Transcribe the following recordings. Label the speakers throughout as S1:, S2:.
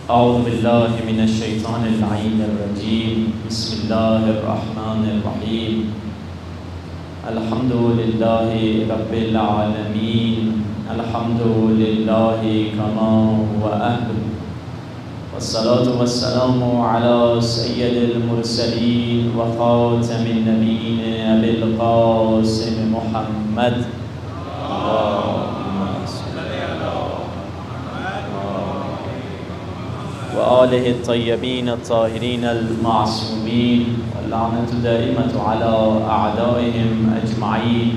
S1: أعوذ بالله من الشيطان اللعين الرجيم. بسم الله الرحمن الرحيم. الحمد لله رب العالمين. الحمد لله كما هو أهل. والصلاة والسلام على سيد المرسلين وخاتم النبيين أبي القاسم محمد وآله الطيبين الطاهرين المعصومين، واللعنة دائمة على أعدائهم أجمعين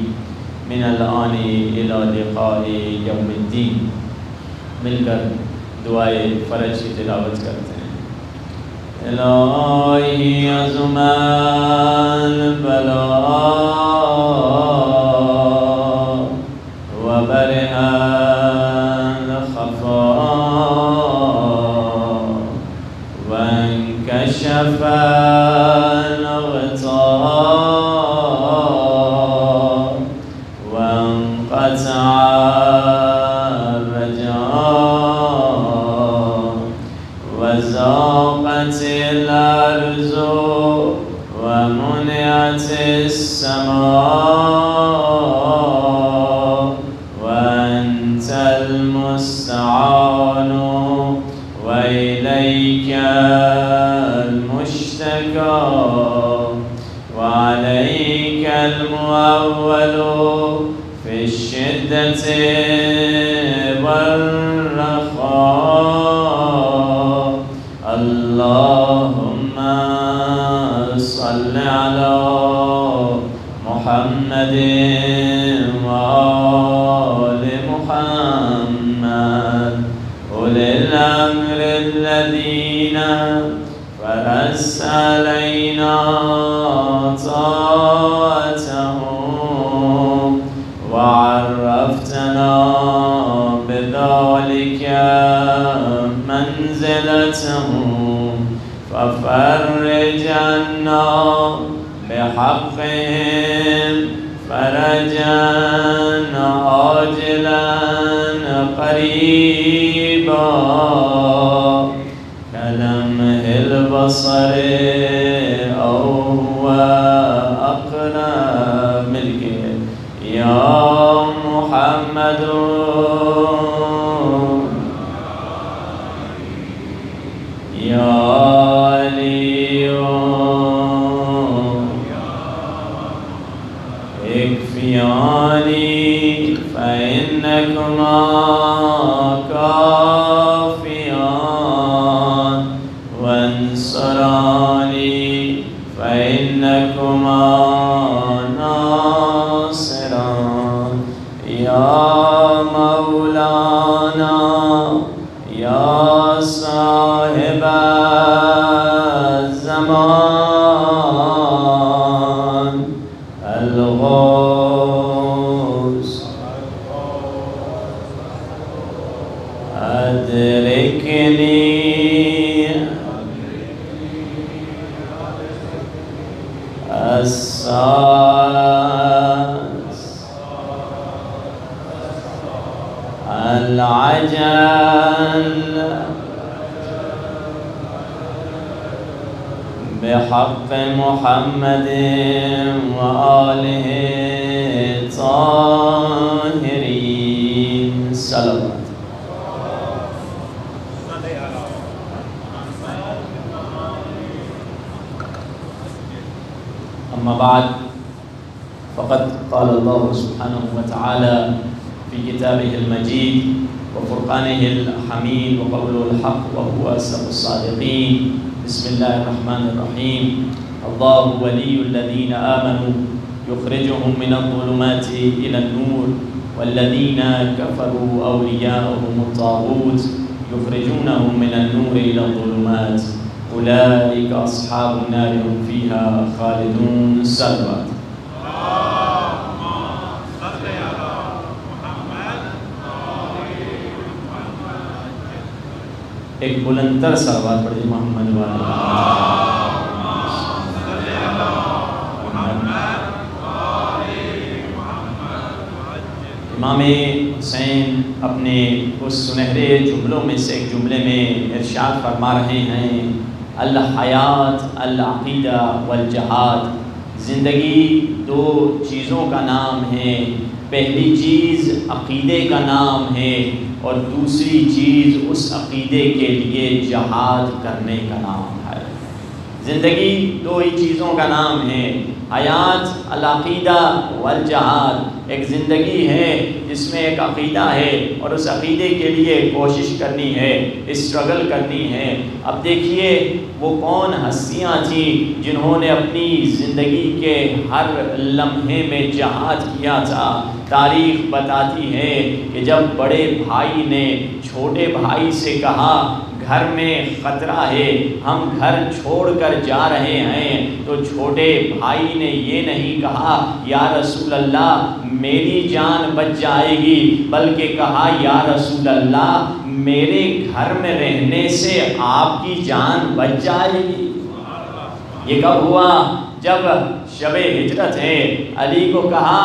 S1: من الآن إلى لقاء يوم الدين. مل کر دعائے فرج کی تلاوت کرتے ہیں. الہی عظم البلاء وبرئ الخفاء وانكشف الغطاء وانقطع وزاقت الأرض ومنعت السماء وأنت المستعان وإليك المشتكى وعليك المؤول في الشدة والرخاء. اللهم صل على محمد وآل محمد أولي الأمر الذين فرست علينا طاعتهم وعرفتنا بذلك منزلتهم، ففرج عنا بحقهم فرجا عاجلا قريبا كلمح البصر أو هو أقرب منك يا محمد يا علي اكفياني فإنكما كافيان وانصراني فإنكما ناصران. يا مولانا يا صاحب الزمان الغوث أدركني الساس العجل بحق محمد وآله الطاهرين. صلوات. أما بعد، فقد قال الله سبحانه وتعالى في كتابه المجيد وفرقانه الحميد وقوله الحق وهو أصدق الصادقين. بسم الله الرحمن الرحيم. الله ولي الذين آمنوا يخرجهم من الظلمات إلى النور والذين كفروا أولياءهم الطاغوت يخرجونهم من النور إلى الظلمات أولئك أصحاب النار هم فيها خالدون. صلوات. ایک بلندر صلوات پڑھیے محمد والا. امام حسین اپنے اس سنہرے جملوں میں سے ایک جملے میں ارشاد فرما رہے ہیں، الحیات العقیدہ والجہاد، زندگی دو چیزوں کا نام ہے، پہلی چیز عقیدے کا نام ہے اور دوسری چیز اس عقیدے کے لیے جہاد کرنے کا نام ہے۔ زندگی دو ہی چیزوں کا نام ہے، حیات العقیدہ والجہاد۔ ایک زندگی ہے جس میں ایک عقیدہ ہے اور اس عقیدے کے لیے کوشش کرنی ہے، اسٹرگل کرنی ہے۔ اب دیکھیے وہ کون ہستیاں تھیں جنہوں نے اپنی زندگی کے ہر لمحے میں جہاد کیا تھا۔ تاریخ بتاتی ہے کہ جب بڑے بھائی نے چھوٹے بھائی سے کہا گھر میں خطرہ ہے، ہم گھر چھوڑ کر جا رہے ہیں، تو چھوٹے بھائی نے یہ نہیں کہا یا رسول اللہ میری جان بچ جائے گی، بلکہ کہا یا رسول اللہ میرے گھر میں رہنے سے آپ کی جان بچ جائے گی۔ یہ کب ہوا؟ جب شب ہجرت ہے، علی کو کہا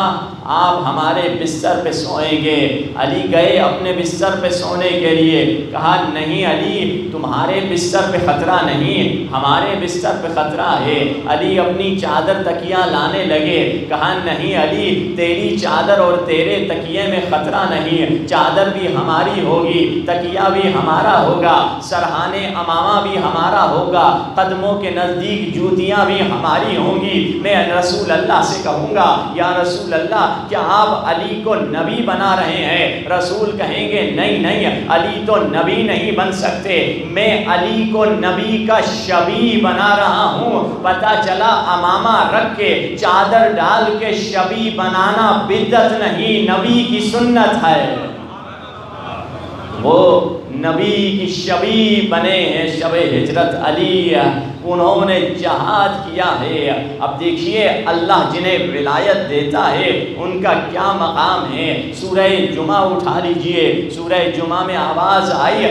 S1: آپ ہمارے بستر پہ سوئیں گے۔ علی گئے اپنے بستر پہ سونے کے لیے، کہا نہیں علی تمہارے بستر پہ خطرہ نہیں، ہمارے بستر پہ خطرہ ہے۔ علی اپنی چادر تکیہ لانے لگے، کہا نہیں علی تیری چادر اور تیرے تکیے میں خطرہ نہیں، چادر بھی ہماری ہوگی، تکیہ بھی ہمارا ہوگا، سرہانے امامہ بھی ہمارا ہوگا، قدموں کے نزدیک جوتیاں بھی ہماری ہوں گی۔ میں رسول اللہ سے کہوں گا یا رسول اللہ کیا آپ علی کو نبی بنا رہے ہیں؟ رسول کہیں گے نہیں نہیں علی تو نبی نہیں بن سکتے، میں علی کو نبی کا شبیہ بنا رہا ہوں۔ پتہ چلا امامہ رکھ کے چادر ڈال کے شبیہ بنانا بدعت نہیں، نبی کی سنت ہے۔ وہ نبی کی شبیہ بنے ہیں شب ہجرت علی، انہوں نے جہاد کیا ہے۔ اب دیکھیے اللہ جنہیں ولایت دیتا ہے ان کا کیا مقام ہے۔ سورہ جمعہ اٹھا لیجئے، سورہ جمعہ میں آواز آئی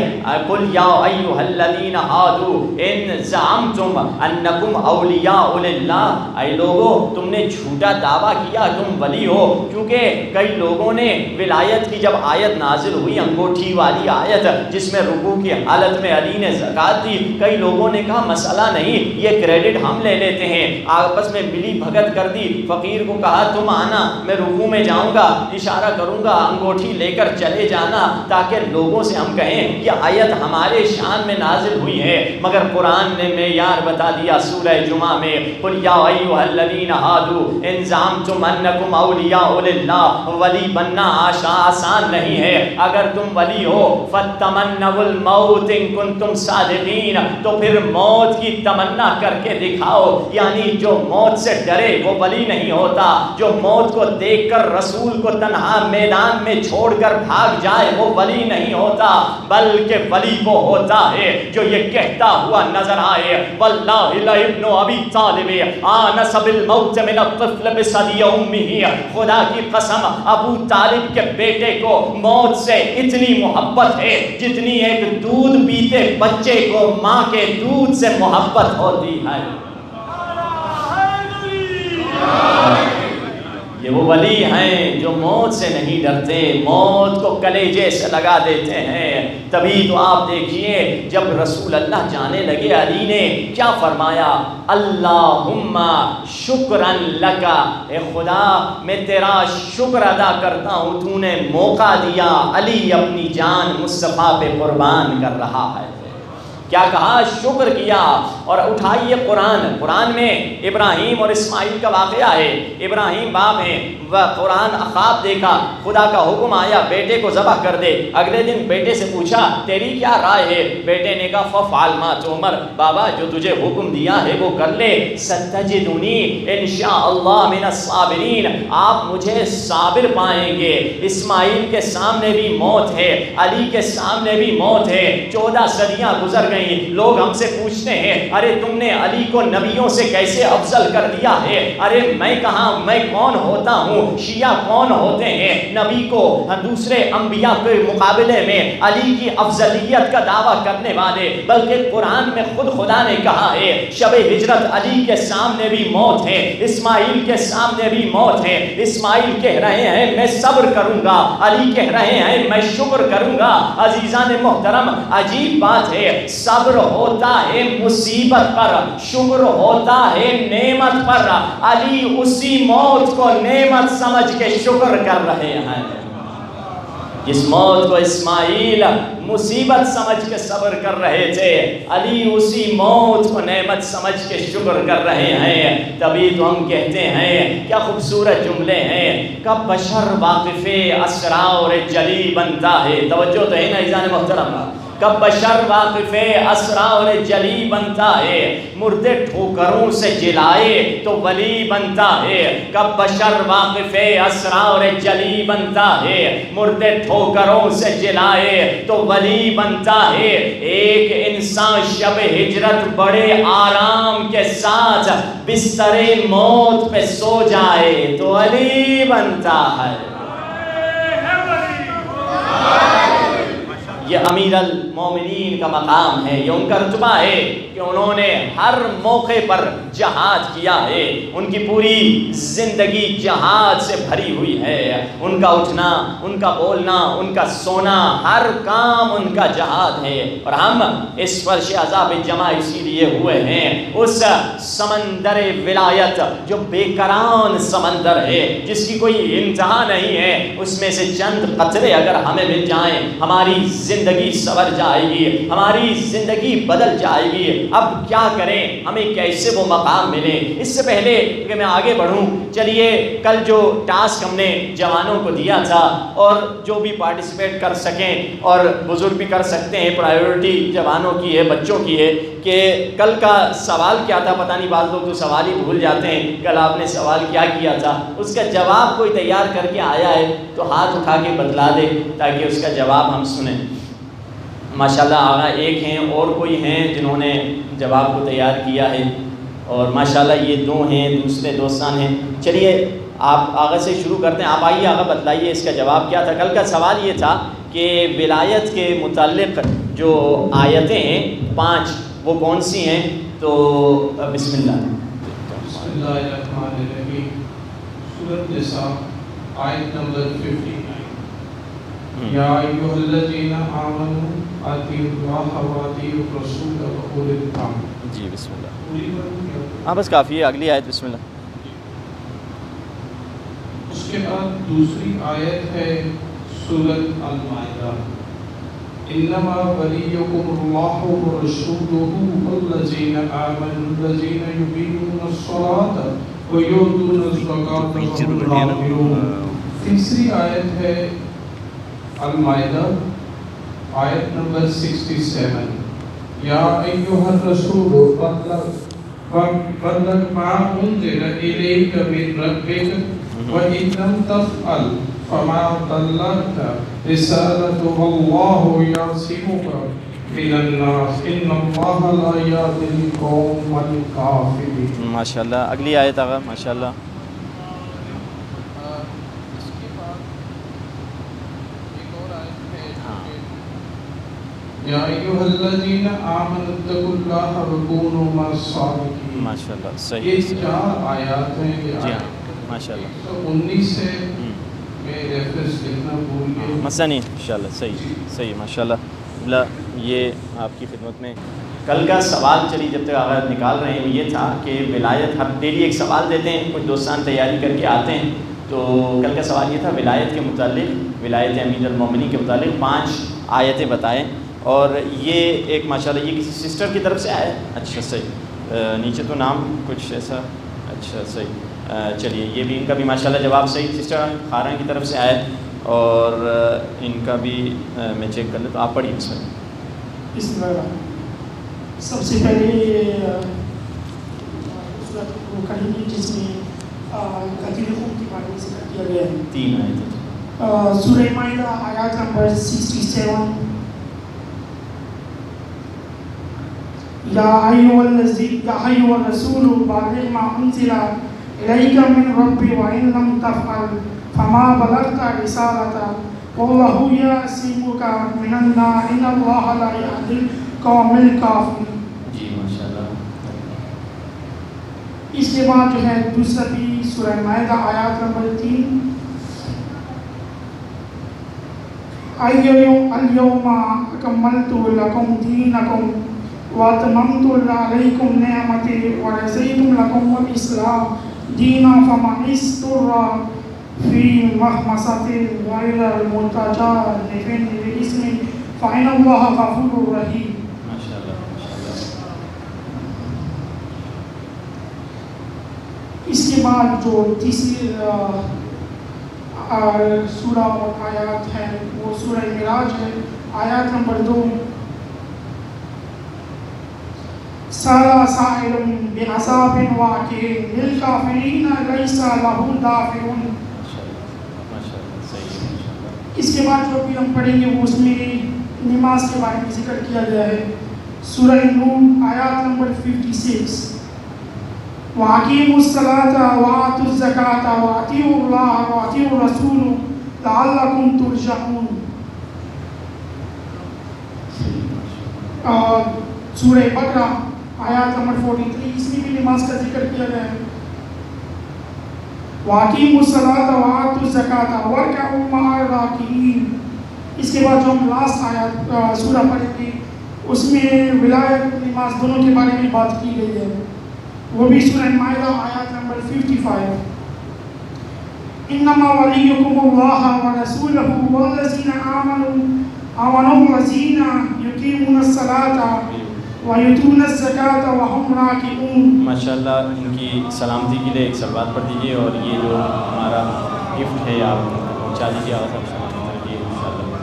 S1: قل یا ایھا الذین ہادوا ان زعمتم انکم اولیاء للہ، اے لوگو تم نے جھوٹا دعویٰ کیا تم ولی ہو، کیونکہ کئی لوگوں نے ولایت کی جب آیت نازل ہوئی انگوٹھی والی آیت جس میں رکوع کی حالت میں علی نے زکوٰۃ دی، کئی لوگوں نے کہا مسئلہ نہیں یہ کریڈٹ ہم لے لیتے ہیں، آپس میں ملی بھگت کر دی۔ فقیر کو کہا تم آنا میں رکوع میں جاؤں گا، اشارہ کروں گا انگوٹھی لے کر چلے جانا تاکہ لوگوں سے ہم کہیں یہ آیت ہمارے شان میں نازل ہوئی ہے۔ مگر قرآن نے معیار بتا دیا سورہ جمعہ میں قل یا ایھا الذین ہادوا ان زعمتم انکم اولیاء للہ، ولی بننا آسان نہیں ہے۔ اگر تم ولی ہو فتمنوا الموت ان کنتم صادقین، تو پھر موت کی تمنا کر کے دکھاؤ، یعنی جو موت سے ڈرے وہ ولی نہیں ہوتا، جو موت کو دیکھ کر رسول کو تنہا میدان میں چھوڑ کر بھاگ جائے وہ ولی نہیں ہوتا، بلکہ ولی وہ ہوتا ہے جو یہ کہتا ہوا نظر آئے واللہ لابن ابی طالب آنس بالموت من الطفل بثدی امہ، خدا کی قسم ابو طالب کے بیٹے کو موت سے اتنی محبت ہے جتنی ایک دودھ پیتے بچے کو ماں کے دودھ سے محبت ہوتی ہے۔ یہ وہ ولی ہیں جو موت سے نہیں ڈرتے، موت کو کلیجے سے لگا دیتے ہیں۔ تبھی تو آپ دیکھیے جب رسول اللہ جانے لگے علی نے کیا فرمایا، اللہم شکرا لکا، اے خدا میں تیرا شکر ادا کرتا ہوں تو نے موقع دیا، علی اپنی جان مصطفیٰ پہ قربان کر رہا ہے۔ کیا کہا؟ شکر کیا۔ اور اٹھائیے قرآن میں ابراہیم اور اسماعیل کا واقعہ ہے۔ ابراہیم باپ ہیں، وہ قرآن خواب دیکھا، خدا کا حکم آیا بیٹے کو ذبح کر دے۔ اگلے دن بیٹے سے پوچھا تیری کیا رائے ہے؟ بیٹے نے کہا ففعل ما تؤمر، بابا جو تجھے حکم دیا ہے وہ کر لے، ستجدنی انشاءاللہ من الصابرین، آپ مجھے صابر پائیں گے۔ اسماعیل کے سامنے بھی موت ہے، علی کے سامنے بھی موت ہے، 14 صدیاں گزر گئی نہیں. لوگ ہم سے پوچھتے ہیں ارے تم نے علی کو نبیوں سے کیسے افضل کر دیا ہے؟ ارے میں کہاں، میں کون ہوتا ہوں؟ شیعہ کون ہوتے ہیں نبی کو دوسرے انبیاء کے مقابلے میں علی کی افضلیت کا دعویٰ کرنے والے؟ بلکہ قرآن میں خود خدا نے کہا ہے شب ہجرت علی کے سامنے بھی موت ہے، اسماعیل کے سامنے بھی موت ہے. اسماعیل کہہ رہے ہیں میں صبر کروں گا، علی کہہ رہے ہیں میں شکر کروں گا. عزیزان محترم، عجیب بات ہے، صبر ہوتا ہے مصیبت پر، شکر ہوتا ہے نعمت پر. علی اسی موت کو نعمت سمجھ کے شکر کر رہے ہیں. جس موت کو اسماعیل مصیبت سمجھ کے صبر کر رہے تھے، علی اسی موت کو نعمت سمجھ کے شکر کر رہے ہیں. تبھی تو ہم کہتے ہیں، کیا خوبصورت جملے ہیں، کب بشر واقف اسرار جلی بنتا ہے. توجہ تو ہے نا عزیزان محترم؟ کب بشر واقف اسرار جلی بنتا ہے، مردے ٹھوکروں سے جلائے تو ولی بنتا ہے. کب بشر واقف اسرار جلی بنتا ہے، مردے ٹھوکروں سے جلائے تو ولی بنتا ہے. ایک انسان شب ہجرت بڑے آرام کے ساتھ بستر موت پہ سو جائے تو ولی بنتا ہے. یہ امیر المومنین کا مقام ہے، یہ ان کا رتبہ ہے کہ انہوں نے ہر موقع پر جہاد کیا ہے. ان کی پوری زندگی جہاد سے بھری ہوئی ہے. ان کا اٹھنا، ان کا بولنا، ان کا سونا، ہر کام ان کا جہاد ہے. اور ہم اس فرش عذاب جمع اسی لیے ہوئے ہیں. اس سمندر ولایت جو بے کران سمندر ہے، جس کی کوئی انتہا نہیں ہے، اس میں سے چند قطرے اگر ہمیں مل جائیں ہماری زندگی سنور جائے گی، ہماری زندگی بدل جائے گی. اب کیا کریں، ہمیں کیسے وہ مقام ملے؟ اس سے پہلے کہ میں آگے بڑھوں، چلیے کل جو ٹاسک ہم نے جوانوں کو دیا تھا، اور جو بھی پارٹیسپیٹ کر سکیں اور بزرگ بھی کر سکتے ہیں، پرائیورٹی جوانوں کی ہے، بچوں کی ہے، کہ کل کا سوال کیا تھا؟ پتہ نہیں، بعض لوگ تو سوال ہی بھول جاتے ہیں. کل آپ نے سوال کیا کیا تھا؟ اس کا جواب کوئی تیار کر کے آیا ہے تو ہاتھ اٹھا کے بتلا دے تاکہ اس کا جواب ہم سنیں. ماشاءاللہ آغا ایک ہیں، اور کوئی ہیں جنہوں نے جواب کو تیار کیا ہے، اور ماشاءاللہ یہ دو ہیں، دوسرے دوستان ہیں. چلیے آپ آغا سے شروع کرتے ہیں. آپ آئیے آغا، بتلائیے اس کا جواب کیا تھا. کل کا سوال یہ تھا کہ ولایت کے متعلق جو آیتیں ہیں 5 وہ کون سی ہیں؟ تو بسم اللہ.
S2: بسم اللہ الرحمن الرحیم. سورۃ نساء آیت نمبر 59. یا ایھا الذین آمنوا اطیعوا اللہ و اطیعوا الرسول و اولي الامر.
S1: جی بسم اللہ. ہاں بس کافی ہے، اگلی آیت بسم اللہ.
S2: اس کے بعد دوسری آیت ہے سورۃ المائدہ. انما ولیکم اللہ ورسولہ والذین آمنوا الذین یقیمون الصلاۃ ویؤتون الزکاۃ وهم راکعون. تیسری آیت ہے المائدہ آیت نمبر 67. یا ایھا الرسول بلغ ما انزل الیک من ربک وان لم تفعل فما بلغت رسالته والله یعصمک من الناس ان اللہ لا یهدی القوم الکافرین.
S1: ماشاءاللہ. اگلی آیت آغا. ماشاءاللہ.
S2: یا ایھا الذین آمنوا اتقوا اللہ وکونوا مع الصادقین.
S1: ماشاءاللہ صحیح.
S2: یہ 4 آیات ہیں.
S1: جی ہاں ماشاءاللہ.
S2: 19 سے میں ریفرنس لکھنا بھول گیا.
S1: مسئلہ نہیں انشاءاللہ. صحیح صحیح ماشاءاللہ. یہ آپ کی خدمت میں کل کا سوال چلی جب تک آغاز نکال رہے ہیں یہ تھا کہ ولایت، ہر ڈیلی ایک سوال دیتے ہیں، کچھ دوستان تیاری کر کے آتے ہیں. تو کل کا سوال یہ تھا ولایت کے متعلق، ولایت امیر المومنین کے متعلق 5 آیتیں بتائیں. اور یہ ایک ماشاءاللہ یہ کسی سسٹر کی طرف سے آیا ہے. اچھا صحیح. نیچے تو نام کچھ ایسا. اچھا صحیح. چلیے یہ بھی ان کا بھی ماشاءاللہ جواب صحیح سسٹر خارن کی طرف سے آیا ہے، اور ان کا بھی میں چیک کر لیتا. آپ پڑھیے اس میں.
S3: اس طرح سب سے پہلے وہ کہیں گی جس میں قتل خون کے بارے میں ذکر کیا گیا ہے.
S1: 3 آیتیں.
S3: سورہ مائدہ آیات نمبر 67. یا ایھا الرسول بلغ ما انزل الیک من ربک وان لم تفعل فما بلغت رسالته واللہ یعصمک من الناس ان اللہ لا یہدی القوم الکافرین.
S1: جی ماشاء اللہ.
S3: اس کے بعد جو ہے دوسرا بھی سورہ مائدہ آیات نمبر 3. اليوم اکملت لکم دینکم واتممت علیکم نعمتی ورضیت لکم الاسلام دینا فمن اضطر فی مخمصۃ غیر متجانف لإثم فإن اللہ غفور رحیم.
S1: ماشاء اللہ ماشاء اللہ.
S3: اس کے بعد جو تیسری سورہ اور آیات ہے وہ سورہ معراج ہے. آیات نمبر 2. سأل سائل بعذاب واقع للکافرین لیس لہ دافع. اس کے بعد جو بھی ہم پڑھیں گے وہ اس میں نماز کے بارے میں ذکر کیا گیا ہے. سورہ نور آیات نمبر 56. وَأَقِيمُوا الصَّلَاةَ وَآتُوا الزَّكَاةَ وَأَطِيعُوا اللَّهَ وَأَطِيعُوا الرَّسُولَ لَعَلَّكُمْ تُرْحَمُونَ. سورہ بقرہ آیات نمبر 43. اس میں بھی نماز کا ذکر کیا گیا ہے. وَأَقِيمُوا الصَّلَاةَ وَآتُوا الزَّكَاةَ وَارْكَعُوا مَعَ الرَّاكِعِينَ. اس کے بعد جو ہم لاسٹ آیات سورہ پڑھیں گے اس میں ولایت نماز دونوں کے بارے میں بات کی گئی ہے. وہ بھی سورہ مائدہ آیات نمبر 55. انما ولیکم اللہ ورسولہ والذین آمنوا الذین یقیمون الصلاۃ ویؤتون الزکاۃ وہم راکعون.
S1: ماشاءاللہ. ان کی سلامتی کے لیے ایک سلوات پڑھ دیجیے اور یہ جو ہمارا گفٹ ہے آپ پہنچا دیجیے. اور سب سلامت رہیے انشاءاللہ.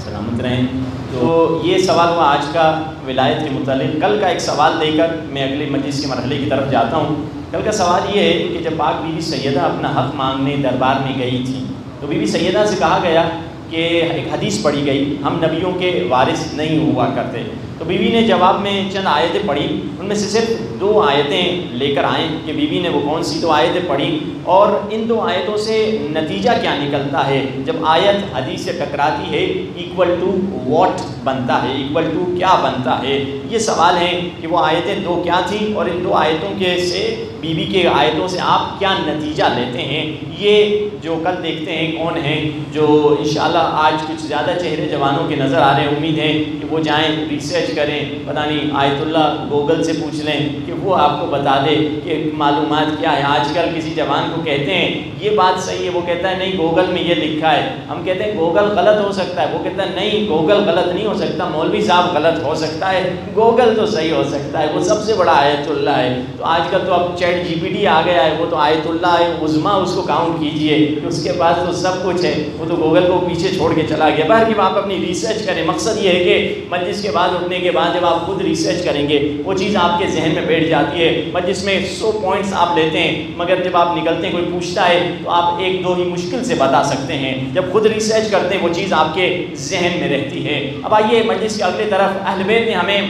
S1: سلامت رہیں. تو یہ سوال ہوا آج کا ولایت کے متعلق. کل کا ایک سوال دے کر میں اگلے مجلس کے مرحلے کی طرف جاتا ہوں. کل کا سوال یہ ہے کہ جب پاک بی بی سیدہ اپنا حق مانگنے دربار میں گئی تھی تو بی بی سیدہ سے کہا گیا کہ ایک حدیث پڑھی گئی ہم نبیوں کے وارث نہیں ہوا کرتے. تو بی بی نے جواب میں چند آیتیں پڑھی. ان میں سے صرف 2 آیتیں لے کر آئیں کہ بی بی نے وہ کون سی 2 آیتیں پڑھی اور ان 2 آیتوں سے نتیجہ کیا نکلتا ہے. جب آیت حدیث سے ٹکراتی ہے ایکول ٹو واٹ بنتا ہے, ایکول ٹو کیا بنتا ہے. یہ سوال ہے کہ وہ آیتیں 2 کیا تھیں اور ان 2 آیتوں کے سے بی بی کے آیتوں سے آپ کیا نتیجہ لیتے ہیں. یہ جو کل دیکھتے ہیں کون ہیں جو انشاءاللہ آج کچھ زیادہ چہرے جوانوں کے نظر آ رہے ہیں. امید ہے کہ وہ جائیں ریسرچ کریں, پتہ نہیں آیت اللہ گوگل سے پوچھ لیں کہ وہ آپ کو بتا دے کہ معلومات کیا ہے. آج کل کسی جوان کو کہتے ہیں یہ بات صحیح ہے, وہ کہتا ہے نہیں گوگل میں یہ لکھا ہے. ہم کہتے ہیں گوگل غلط ہو سکتا ہے, وہ کہتا ہے نہیں گوگل غلط نہیں ہو سکتا, مولوی صاحب غلط ہو سکتا ہے, گوگل تو صحیح ہو سکتا ہے, وہ سب سے بڑا آیت اللہ ہے. تو آج کل تو اب چیٹ جی پی ٹی آ گیا ہے, وہ تو آیت اللہ ہے عظمیٰ, اس کو کاؤنٹ کیجئے کہ اس کے پاس تو سب کچھ ہے, وہ تو گوگل کو پیچھے چھوڑ کے چلا گیا. باہر کی آپ اپنی ریسرچ کریں. مقصد یہ ہے کہ مجلس کے بعد اٹھنے کے بعد جب آپ خود ریسرچ کریں گے وہ چیز آپ کے ذہن میں بیٹھ جاتی ہے. مجلس میں 100 پوائنٹس آپ لیتے ہیں مگر جب آپ نکلتے ہیں کوئی پوچھتا ہے تو آپ 1-2 ہی مشکل سے بتا سکتے ہیں. جب خود ریسرچ کرتے ہیں وہ چیز آپ کے ذہن میں رہتی ہے. اب آئیے مجلس کے اگلے طرف. اہل بیت نے ہمیں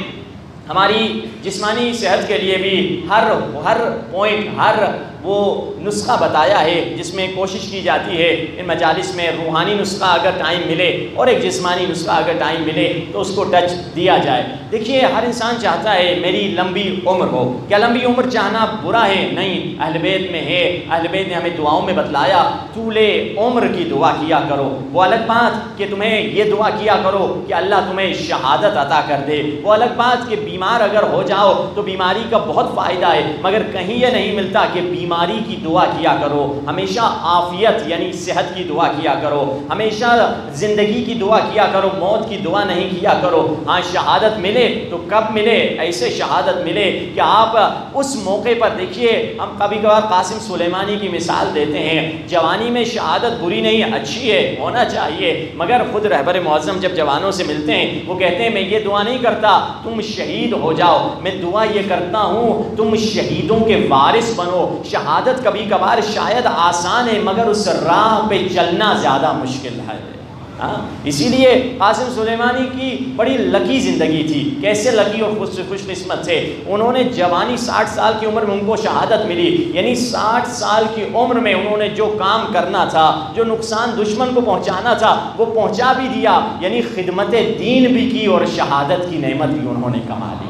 S1: ہماری جسمانی صحت کے لیے بھی ہر پوائنٹ, ہر وہ نسخہ بتایا ہے جس میں کوشش کی جاتی ہے ان مجالس میں روحانی نسخہ اگر ٹائم ملے اور ایک جسمانی نسخہ اگر ٹائم ملے تو اس کو ٹچ دیا جائے. دیکھیے ہر انسان چاہتا ہے میری لمبی عمر ہو. کیا لمبی عمر چاہنا برا ہے؟ نہیں, اہل بیت میں ہے. اہل بیت نے ہمیں دعاؤں میں بتلایا طول عمر کی دعا کیا کرو. وہ الگ بات کہ تمہیں یہ دعا کیا کرو کہ اللہ تمہیں شہادت عطا کر دے. وہ الگ بات کہ بیمار اگر ہو جاؤ تو بیماری کا بہت فائدہ ہے مگر کہیں یہ نہیں ملتا کہ بیماری کی دعا کیا کرو. ہمیشہ عافیت یعنی صحت کی دعا کیا کرو, ہمیشہ زندگی کی دعا کیا کرو, موت کی دعا نہیں کیا کرو. ہاں شہادت ملے تو کب ملے؟ ایسے شہادت ملے کہ آپ اس موقع پر دیکھیے. ہم کبھی کبھار قاسم سلیمانی کی مثال دیتے ہیں. جوانی میں شہادت بری نہیں, اچھی ہے, ہونا چاہیے, مگر خود رہبر معظم جب جوانوں سے ملتے ہیں وہ کہتے ہیں میں یہ دعا نہیں کرتا تم شہید ہو جاؤ, میں دعا یہ کرتا ہوں تم شہیدوں کے وارث بنو. شہادت کبھی کبھار شاید آسان ہے مگر اس راہ پہ چلنا زیادہ مشکل ہے. اسی لیے قاسم سلیمانی کی بڑی لکی زندگی تھی. کیسے لکی اور خوش قسمت تھے. انہوں نے جوانی 60 سال کی عمر میں ان کو شہادت ملی. یعنی 60 سال کی عمر میں انہوں نے جو کام کرنا تھا, جو نقصان دشمن کو پہنچانا تھا, وہ پہنچا بھی دیا. یعنی خدمت دین بھی کی اور شہادت کی نعمت بھی انہوں نے کما لی.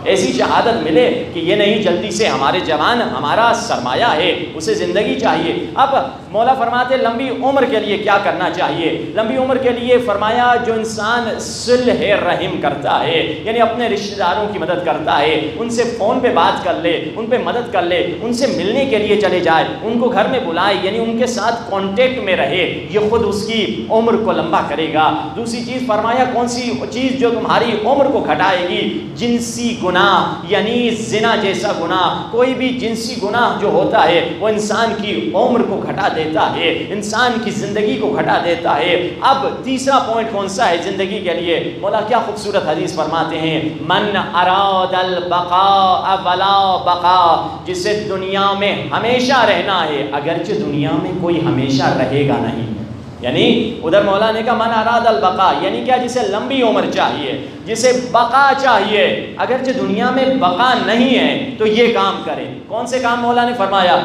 S1: ایسی شہادت ملے کہ یہ نہیں جلدی سے ہمارے جوان ہمارا سرمایہ ہے, اسے زندگی چاہیے. اب مولا فرماتے لمبی عمر کے لیے کیا کرنا چاہیے. لمبی عمر کے لیے فرمایا جو انسان صلح رحم کرتا ہے, یعنی اپنے رشتہ داروں کی مدد کرتا ہے, ان سے فون پہ بات کر لے, ان پہ مدد کر لے, ان سے ملنے کے لیے چلے جائے, ان کو گھر میں بلائے, یعنی ان کے ساتھ کانٹیکٹ میں رہے, یہ خود اس کی عمر کو لمبا کرے گا. دوسری چیز فرمایا کون سی چیز جو تمہاری عمر کو گھٹائے گی. جنسی گناہ, یعنی زنا جیسا گناہ. کوئی بھی جنسی گناہ جو ہوتا ہے وہ انسان کی عمر کو گھٹا دیتا ہے, انسان کی زندگی کو گھٹا دیتا ہے. اب تیسرا پوائنٹ کون سا ہے زندگی کے لیے. مولا کیا خوبصورت حدیث فرماتے ہیں, من اراد البقاء ولا بقاء, جسے دنیا میں ہمیشہ رہنا ہے اگرچہ دنیا میں کوئی ہمیشہ رہے گا نہیں. یعنی ادھر مولا نے کہا من اراد البقاء, یعنی کیا, جسے لمبی عمر چاہیے, جسے بقا چاہیے, اگرچہ دنیا میں بقا نہیں ہے تو یہ کام کرے. کون سے کام مولا نے فرمایا.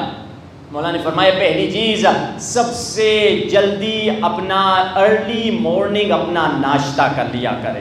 S1: مولا نے فرمایا پہلی چیز سب سے جلدی اپنا ارلی مارننگ اپنا ناشتہ کر لیا کرے.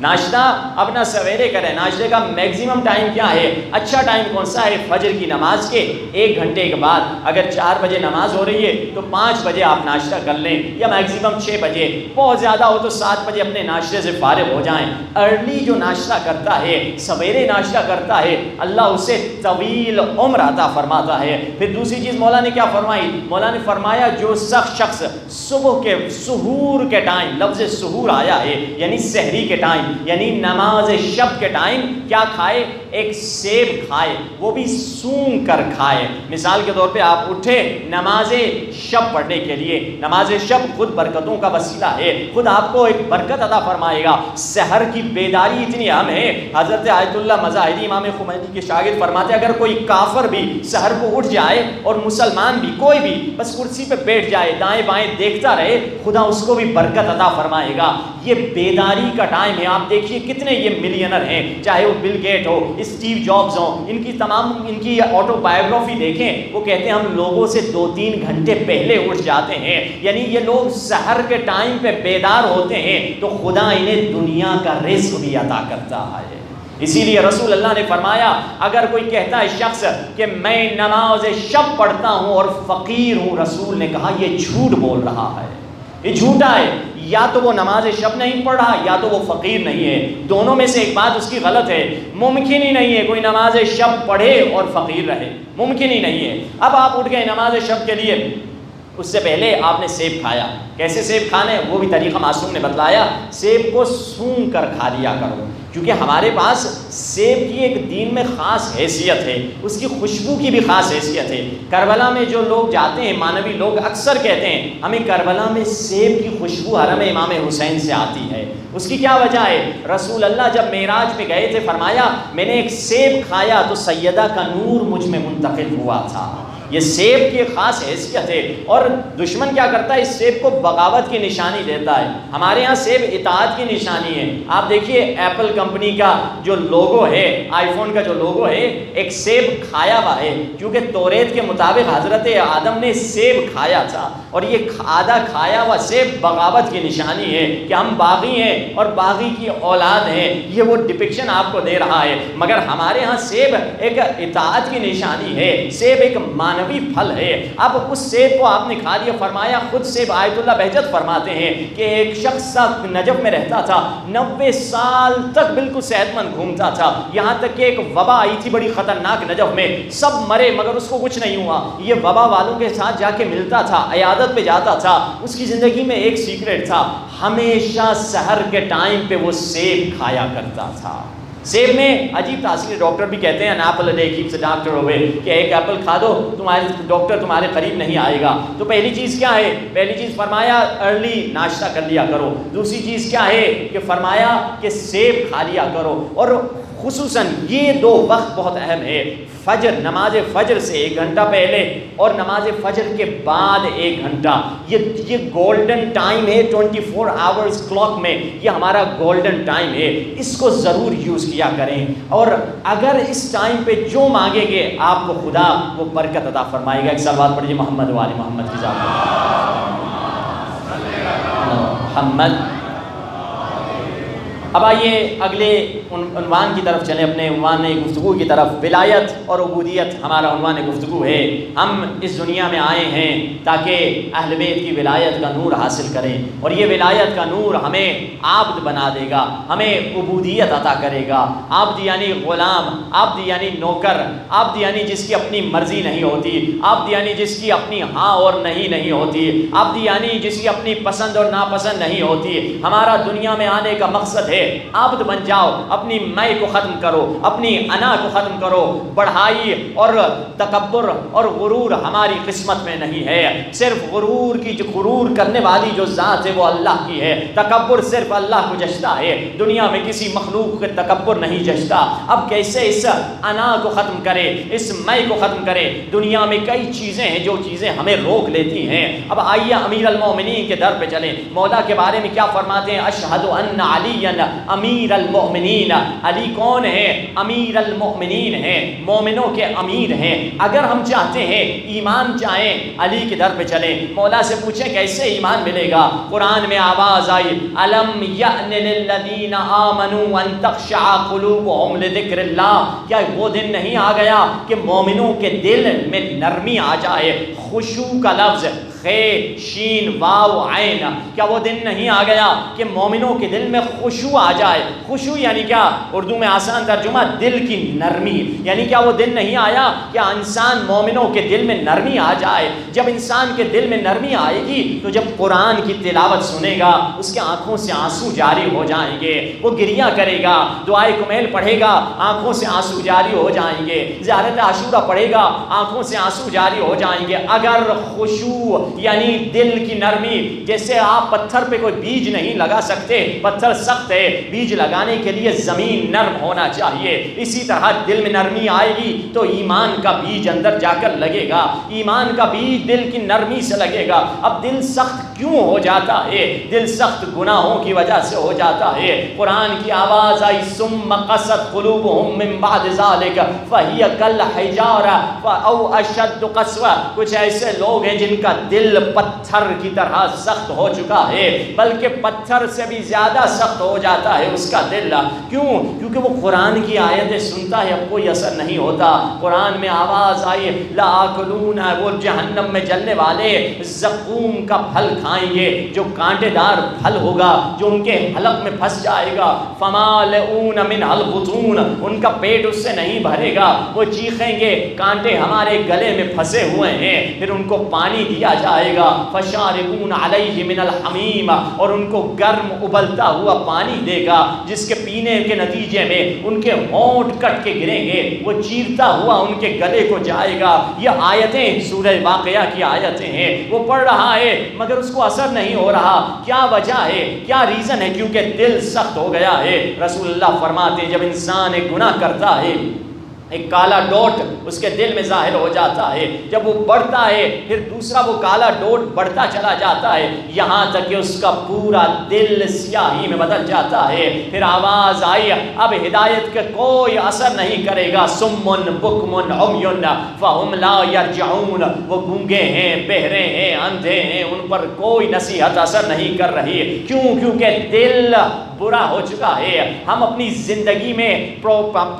S1: ناشتہ اپنا سویرے کریں. ناشتے کا میکزیمم ٹائم کیا ہے, اچھا ٹائم کون سا ہے, فجر کی نماز کے 1 گھنٹے کے بعد. اگر 4 بجے نماز ہو رہی ہے تو 5 بجے آپ ناشتہ کر لیں, یا میکزیمم 6 بجے, بہت زیادہ ہو تو 7 بجے اپنے ناشتے سے فارغ ہو جائیں. ارلی جو ناشتہ کرتا ہے, سویرے ناشتہ کرتا ہے, اللہ اسے طویل عمر عطا فرماتا ہے. پھر دوسری چیز مولا نے کیا فرمائی. مولا نے فرمایا جو شخص صبح کے سحور کے ٹائم, لفظ سحور آیا ہے یعنی سحری کے ٹائم, یعنی نماز شب کے ٹائم کیا کھائے, ایک سیب کھائے, وہ بھی سونگ کر کھائے. مثال کے طور پہ آپ اٹھے نماز شب پڑھنے کے لیے. نماز شب خود برکتوں کا وسیلہ ہے, خود آپ کو ایک برکت عطا فرمائے گا. سحر کی بیداری اتنی اہم ہے. حضرت آیت اللہ مظاہری امام خمینی کے شاگرد فرماتے اگر کوئی کافر بھی سحر کو اٹھ جائے اور مسلمان بھی کوئی بھی بس کرسی پہ بیٹھ جائے, دائیں بائیں دیکھتا رہے, خدا اس کو بھی برکت عطا فرمائے گا. یہ بیداری کا ٹائم ہے. آپ دیکھیے کتنے یہ ملینر ہیں, چاہے وہ بل گیٹ ہو, اسٹیو جابز ہوں, ان کی آٹو بایوگرافی دیکھیں, وہ کہتے ہیں ہم لوگوں سے 2-3 گھنٹے پہلے اٹھ جاتے ہیں. یعنی یہ لوگ سحر کے ٹائم پہ بیدار ہوتے ہیں تو خدا انہیں دنیا کا رزق بھی عطا کرتا ہے. اسی لیے رسول اللہ نے فرمایا اگر کوئی کہتا ہے شخص کہ میں نماز شب پڑھتا ہوں اور فقیر ہوں, رسول نے کہا یہ جھوٹ بول رہا ہے, یہ جھوٹا ہے. یا تو وہ نماز شب نہیں پڑھ رہا یا تو وہ فقیر نہیں ہے. دونوں میں سے ایک بات اس کی غلط ہے. ممکن ہی نہیں ہے کوئی نماز شب پڑھے اور فقیر رہے, ممکن ہی نہیں ہے. اب آپ اٹھ گئے نماز شب کے لیے, اس سے پہلے آپ نے سیب کھایا. کیسے سیب کھانے, وہ بھی طریقہ معصوم نے بتلایا. سیب کو سونگ کر کھا لیا کرو, کیونکہ ہمارے پاس سیب کی ایک دین میں خاص حیثیت ہے, اس کی خوشبو کی بھی خاص حیثیت ہے. کربلا میں جو لوگ جاتے ہیں, مانوی لوگ اکثر کہتے ہیں ہمیں کربلا میں سیب کی خوشبو حرم امام حسین سے آتی ہے. اس کی کیا وجہ ہے؟ رسول اللہ جب معراج پہ گئے تھے فرمایا میں نے ایک سیب کھایا تو سیدہ کا نور مجھ میں منتقل ہوا تھا. یہ سیب کی خاص حیثیت ہے. اور دشمن کیا کرتا ہے, اس سیب کو بغاوت کی نشانی دیتا ہے. ہمارے ہاں سیب اطاعت کی نشانی ہے. آپ دیکھیے ایپل کمپنی کا جو لوگو ہے, آئی فون کا جو لوگو ہے, ایک سیب کھایا ہوا ہے, کیونکہ توریت کے مطابق حضرت آدم نے سیب کھایا تھا. اور یہ آدھا کھایا ہوا سیب بغاوت کی نشانی ہے کہ ہم باغی ہیں اور باغی کی اولاد ہیں. یہ وہ ڈپکشن آپ کو دے رہا ہے. مگر ہمارے ہاں سیب ایک اطاعت کی نشانی ہے, سیب ایک مانوی پھل ہے. اب اس سیب کو آپ نے کھا لیا. فرمایا خود سیب آیت اللہ بہجت فرماتے ہیں کہ ایک شخص نجف میں رہتا تھا, 90 سال تک بالکل صحت مند گھومتا تھا, یہاں تک کہ ایک وبا آئی تھی بڑی خطرناک نجف میں, سب مرے مگر اس کو کچھ نہیں ہوا. یہ وبا والوں کے ساتھ جا کے ملتا تھا, عیادت پہ جاتا تھا. اس کی زندگی میں ایک سیکرٹ تھا, ہمیشہ سحر کے ٹائم پہ وہ سیب کھایا کرتا تھا. سیب میں عجیب تاثیر, ڈاکٹر بھی کہتے ہیں apple a day keeps a doctor away, کہ ایک ایپل کھا دو تمہارے ڈاکٹر تمہارے قریب نہیں آئے گا. تو پہلی چیز کیا ہے, پہلی چیز فرمایا ارلی ناشتہ کر لیا کرو. دوسری چیز کیا ہے کہ فرمایا کہ سیب کھا لیا کرو. اور خصوصاً یہ دو وقت بہت اہم ہے، فجر، نماز فجر سے 1 گھنٹہ پہلے اور نماز فجر کے بعد 1 گھنٹہ، یہ گولڈن ٹائم ہے 24 آورز کلاک میں، یہ ہمارا گولڈن ٹائم ہے، اس کو ضرور یوز کیا کریں، اور اگر اس ٹائم پہ جو مانگیں گے آپ کو خدا وہ برکت عطا فرمائے گا۔ ایک صلوات پڑھیے محمد و آل محمد کی ذات محمد۔ اب آئیے اگلے عنوان کی طرف چلیں، اپنے عنوان گفتگو کی طرف۔ ولایت اور عبودیت ہمارا عنوان گفتگو ہے۔ ہم اس دنیا میں آئے ہیں تاکہ اہل بیت کی ولایت کا نور حاصل کریں، اور یہ ولایت کا نور ہمیں عابد بنا دے گا، ہمیں عبودیت عطا کرے گا۔ عابد یعنی غلام، عابد یعنی نوکر، عابد یعنی جس کی اپنی مرضی نہیں ہوتی، عابد یعنی جس کی اپنی ہاں اور نہیں ہوتی، عابد یعنی جس کی اپنی پسند اور ناپسند نہیں ہوتی۔ ہمارا دنیا میں آنے کا مقصد ہے عبد بن جاؤ، اپنی میں کو ختم کرو، اپنی انا کو ختم کرو۔ بڑھائی اور تکبر اور غرور ہماری قسمت میں نہیں ہے۔ صرف غرور کرنے والی جو ذات ہے وہ اللہ کی ہے، تکبر صرف اللہ کو جچتا ہے، دنیا میں کسی مخلوق کے تکبر نہیں جچتا۔ اب کیسے اس انا کو ختم کرے، اس میں کو ختم کرے؟ دنیا میں کئی چیزیں ہیں جو چیزیں ہمیں روک لیتی ہیں۔ اب آئیے امیر المومنین کے در پہ چلیں، مولا کے بارے میں کیا فرماتے ہیں؟ اشہد ان علی امیر المؤمنین۔ علی کون ہے؟ امیر المؤمنین ہیں، مومنوں کے امیر ہیں۔ اگر ہم چاہتے ہیں ایمان چاہیں، علی کے در پہ چلیں، مولا سے پوچھیں کیسے ایمان ملے گا؟ قرآن میں آواز آئی، الم یأن للذین آمنوا ان تخشع قلوبهم لذکر اللہ۔ کیا وہ دن نہیں آ گیا کہ مومنوں کے دل میں نرمی آ جائے؟ خشوع کا لفظ خے شین واو عین، کیا وہ دن نہیں آ گیا کہ مومنوں کے دل میں خشوع آ جائے؟ خشوع یعنی کیا؟ اردو میں آسان ترجمہ دل کی نرمی، یعنی کیا وہ دن نہیں آیا کہ انسان مومنوں کے دل میں نرمی آ جائے؟ جب انسان کے دل میں نرمی آئے گی تو جب قرآن کی تلاوت سنے گا اس کے آنکھوں سے آنسو جاری ہو جائیں گے، وہ گریہ کرے گا، دعائے کمیل پڑھے گا، آنکھوں سے آنسو جاری ہو جائیں گے، زیارت عاشورہ پڑھے گا، آنکھوں سے آنسو جاری ہو جائیں گے۔ اگر خشوع یعنی دل کی نرمی، جیسے آپ پتھر پہ کوئی بیج نہیں لگا سکتے، پتھر سخت ہے، بیج لگانے کے لیے زمین نرم ہونا چاہیے، اسی طرح دل میں نرمی آئے گی تو ایمان کا بیج اندر جا کر لگے گا، ایمان کا بیج دل کی نرمی سے لگے گا۔ اب دل سخت کیوں ہو جاتا ہے؟ دل سخت گناہوں کی وجہ سے ہو جاتا ہے۔ قرآن کی آواز آئی، ثم قست قلوبهم من بعد ذلك فهي كالحجارة او اشد قسوة۔ کچھ ایسے لوگ ہیں جن کا دل پتھر کی طرح سخت ہو چکا ہے، بلکہ پتھر سے بھی زیادہ سخت ہو جاتا ہے اس کا دل۔ کیوں؟ کیونکہ وہ قرآن کی آیتیں سنتا ہے، اب کوئی اثر نہیں ہوتا۔ قرآن میں آواز آئی، لآکلون، وہ جہنم میں جلنے والے زقوم کا پھل کھائیں گے، جو کانٹے دار پھل ہوگا، جو ان کے حلق میں پھنس جائے گا۔ فمالئون منها البطون، ان کا پیٹ اس سے نہیں بھرے گا، وہ چیخیں گے کانٹے ہمارے گلے میں پھنسے ہوئے ہیں۔ پھر ان کو پانی دیا جائے گا، فشاربون علیہ من الحمیم، اور ان کو گرم ابلتا ہوا پانی دے گا جس کے پینے کے نتیجے میں ان کے ہونٹ کٹ کے گریں گے، وہ چیرتا ہوا ان کے گلے کو جائے گا۔ یہ آیتیں سورہ واقعہ کی آیتیں ہیں، وہ پڑھ رہا ہے مگر اس کو اثر نہیں ہو رہا۔ کیا وجہ ہے؟ کیا ریزن ہے؟ کیونکہ دل سخت ہو گیا ہے۔ رسول اللہ فرماتے ہیں جب انسان ایک گناہ کرتا ہے، ایک کالا ڈوٹ اس کے دل میں ظاہر ہو جاتا ہے، جب وہ بڑھتا ہے پھر دوسرا وہ کالا ڈوٹ بڑھتا چلا جاتا ہے، یہاں تک کہ اس کا پورا دل سیاہی میں بدل جاتا ہے۔ پھر آواز آئی، اب ہدایت کا کوئی اثر نہیں کرے گا، سمن بکمن عمی فہم لا یرجعون، وہ گونگے ہیں، بہرے ہیں، اندھے ہیں، ان پر کوئی نصیحت اثر نہیں کر رہی۔ کیوں؟ کیونکہ دل برا ہو چکا ہے۔ ہم اپنی زندگی میں